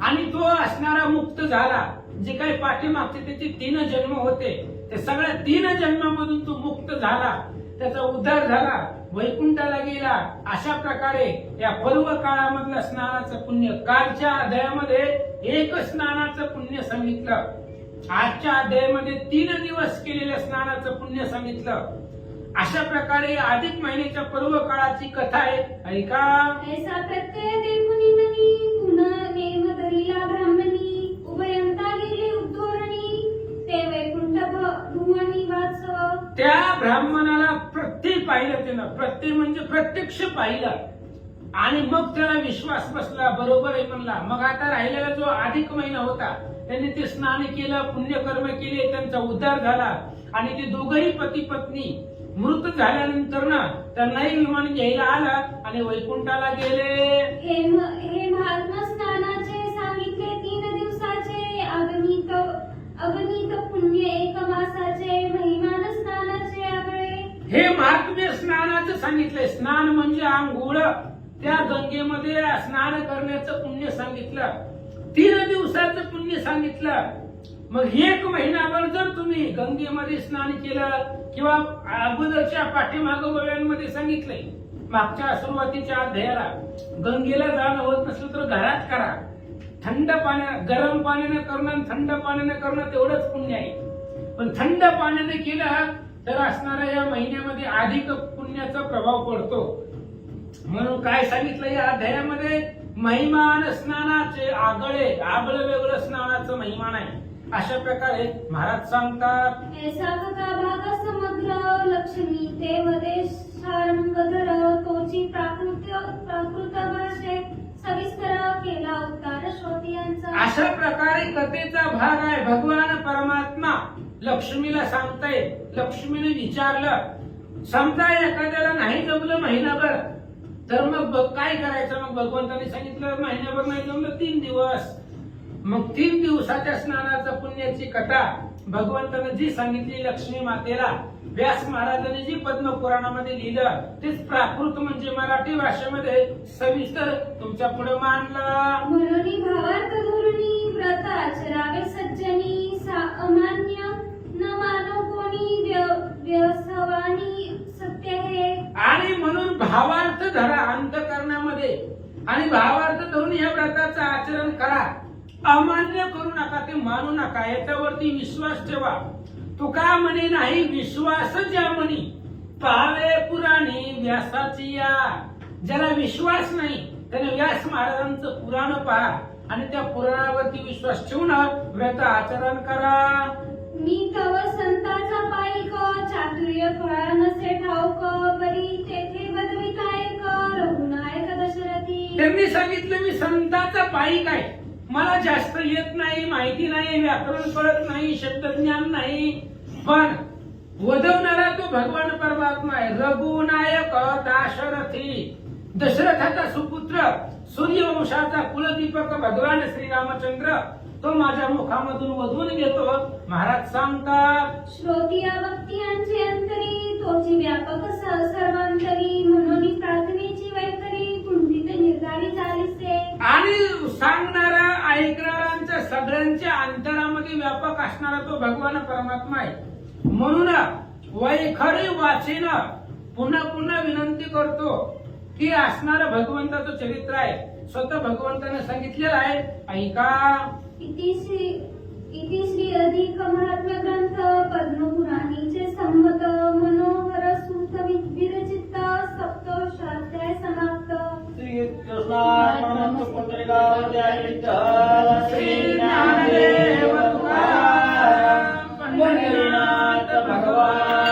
आणि तो असणारा मुक्त झाला. जे काही पाठीमागचे त्याचे 3 जन्म होते ते सगळ्या 3 जन्मामधून तो मुक्त झाला, त्याचा उद्धार झाला, वैकुंठाला गेला. अशा प्रकारे या पर्व काळामधलं स्नानाचं पुण्य कालच्या अध्यायामध्ये एक स्नानाचं पुण्य सांगितलं, आजच्या अध्यायामध्ये 3 दिवस केलेल्या स्नानाचं पुण्य सांगितलं. अशा प्रकारे अधिक महिन्याच्या पर्व काळाची कथा आहे. ऐका. ऐसा प्रत्यय ते मुनी मनी पुन्हा नेम धरिला ब्राह्मणी उभयंता गेले उद्धोरणी ते वैकुंठ भुवनी वाच. त्या ब्राह्मणाला प्रत्यय पाहिलं, त्यानं प्रत्यय म्हणजे प्रत्यक्ष पाहिलं आणि मग त्याला विश्वास बसला, बरोबर आहे म्हणला. मग आता राहिलेला जो अधिक महिना होता त्यांनी ते स्नान केलं, पुण्यकर्म केले, त्यांचा उद्धार झाला आणि ते दोघही पती पत्नी मृत झाल्यानंतर ना त्यांनाही विमान घ्यायला आलं आणि वैकुंठाला गेले. हे महात्मा स्नानाचे सांगितले 3 दिवसाचे अगणित पुण्य 1 मासाचे महिमान स्नानाचे आगळे. हे महात्म्य स्नानाचं सांगितलंय. स्नान म्हणजे आंघोळ, त्या गंगेमध्ये स्नान करण्याचं पुण्य सांगितलं. 3 दिवसाचं पुण्य सांगितलं. मग 1 महिनाभर जर तुम्ही गंगेमध्ये स्नान केलं किंवा अगोदरच्या पाठीमाग गोव्यांमध्ये सांगितलंय मागच्या सुरुवातीच्या अध्यायाला, गंगेला जाणं होत नसलं तर घरात करा. थंड पाण्याने, गरम पाण्याने करणं आणि थंड पाण्याने करणं तेवढंच पुण्य आहे. पण थंड पाण्याने केलं तर असणाऱ्या या महिन्यामध्ये अधिक पुण्याचा प्रभाव पडतो. म्हणून काय सांगितलं या अध्यायामध्ये, महिमान स्नानाचे आगळे, आगळं वेगळं स्नानाचं महिमान आहे. अशा प्रकारे महाराज सांगतात. ऐसा का भाग समुद्र लक्ष्मी ते वदेश शारंगधर तोची प्राकृत भाषेत सविस्तर केला उद्गार श्रोत्यांचा. अशा प्रकारे कथेचा भाग आहे. भगवान परमात्मा लक्ष्मीला सांगताय. लक्ष्मीने विचारलं, समजा एखाद्याला नाही जमलं महिनाभर तर मग काय करायचं. मग भगवंताने सांगितलं महिनाभर नाही जमलं 3 दिवस. मग 3 दिवसाच्या स्नानाचं पुण्याची कथा भगवंताने जी सांगितली लक्ष्मी मातेला, व्यास महाराजांनी जी पद्मपुराणामध्ये लिहिलं तेच प्राकृत म्हणजे मराठी भाषेमध्ये सविस्तर तुमच्या पुढे मांडलं. म्हणून भावार्थ धोरणी व्रत आचरावे सज्जनी अमान्य न मानो कोणी व्यसवानी सत्य हे. आणि म्हणून भावार्थ धरा अंतकरणामध्ये आणि भावार्थ धरून या व्रताचं आचरण करा. अमान्य करू नका, ते मानू नका, याच्यावरती विश्वास ठेवा. तुका म्हणे नाही विश्वास ज्या म्हणी पावे पुराणी व्यासाची या. ज्याला विश्वास नाही त्याने व्यास महाराजांचं पुराण पहा आणि त्या पुराणावरती विश्वास ठेवून व्रत आचरण करा. मी तव संताचा पाईक चातुर्य कळा नसे ठाऊक परी तेथे बदवी कायक रघुनायक दशरथी. त्यांनी सांगितलं मी संताचा पाईक आहे, मला जास्त येत नाही, माहिती नाही, व्याकरण कळत नाही, शब्दज्ञान नाही, पण वदवणारा तो भगवान परमात्मा आहे. रघुनायक दाशरथी, दशरथाचा सुपुत्र, सूर्यवंशाचा कुलदीपक भगवान श्रीरामचंद्र तो माझ्या मुखामधून वधून घेतो. महाराज सांगतात. श्रोतिया भक्तियांची अंतरी तोची व्यापक सर्वांतरी म्हणून प्रार्थनेची वैखरी कुंडित निर्गारी झालीसे. आणि सांगणारा ऐकणाऱ्यांच्या सगळ्यांच्या अंतरामध्ये व्यापक असणारा तो भगवान परमात्मा आहे. म्हणून वैखरी वाचेन पुन्हा पुन्हा विनंती करतो की असणारं भगवंताचं चरित्र आहे. स्वतः भगवंताने सांगितलेलं आहे. ऐका. इति श्री अधिक महात्म्य ग्रंथ पद्मपुराणीचे संमत मनोहर सुत विरचित सप्तोषाध्याय समाप्त. श्री कृष्णार्पणमस्तु पुंडरीकावरदाय विठ्ठल श्री ज्ञानदेव तुकाराम पंढरीनाथ भगवान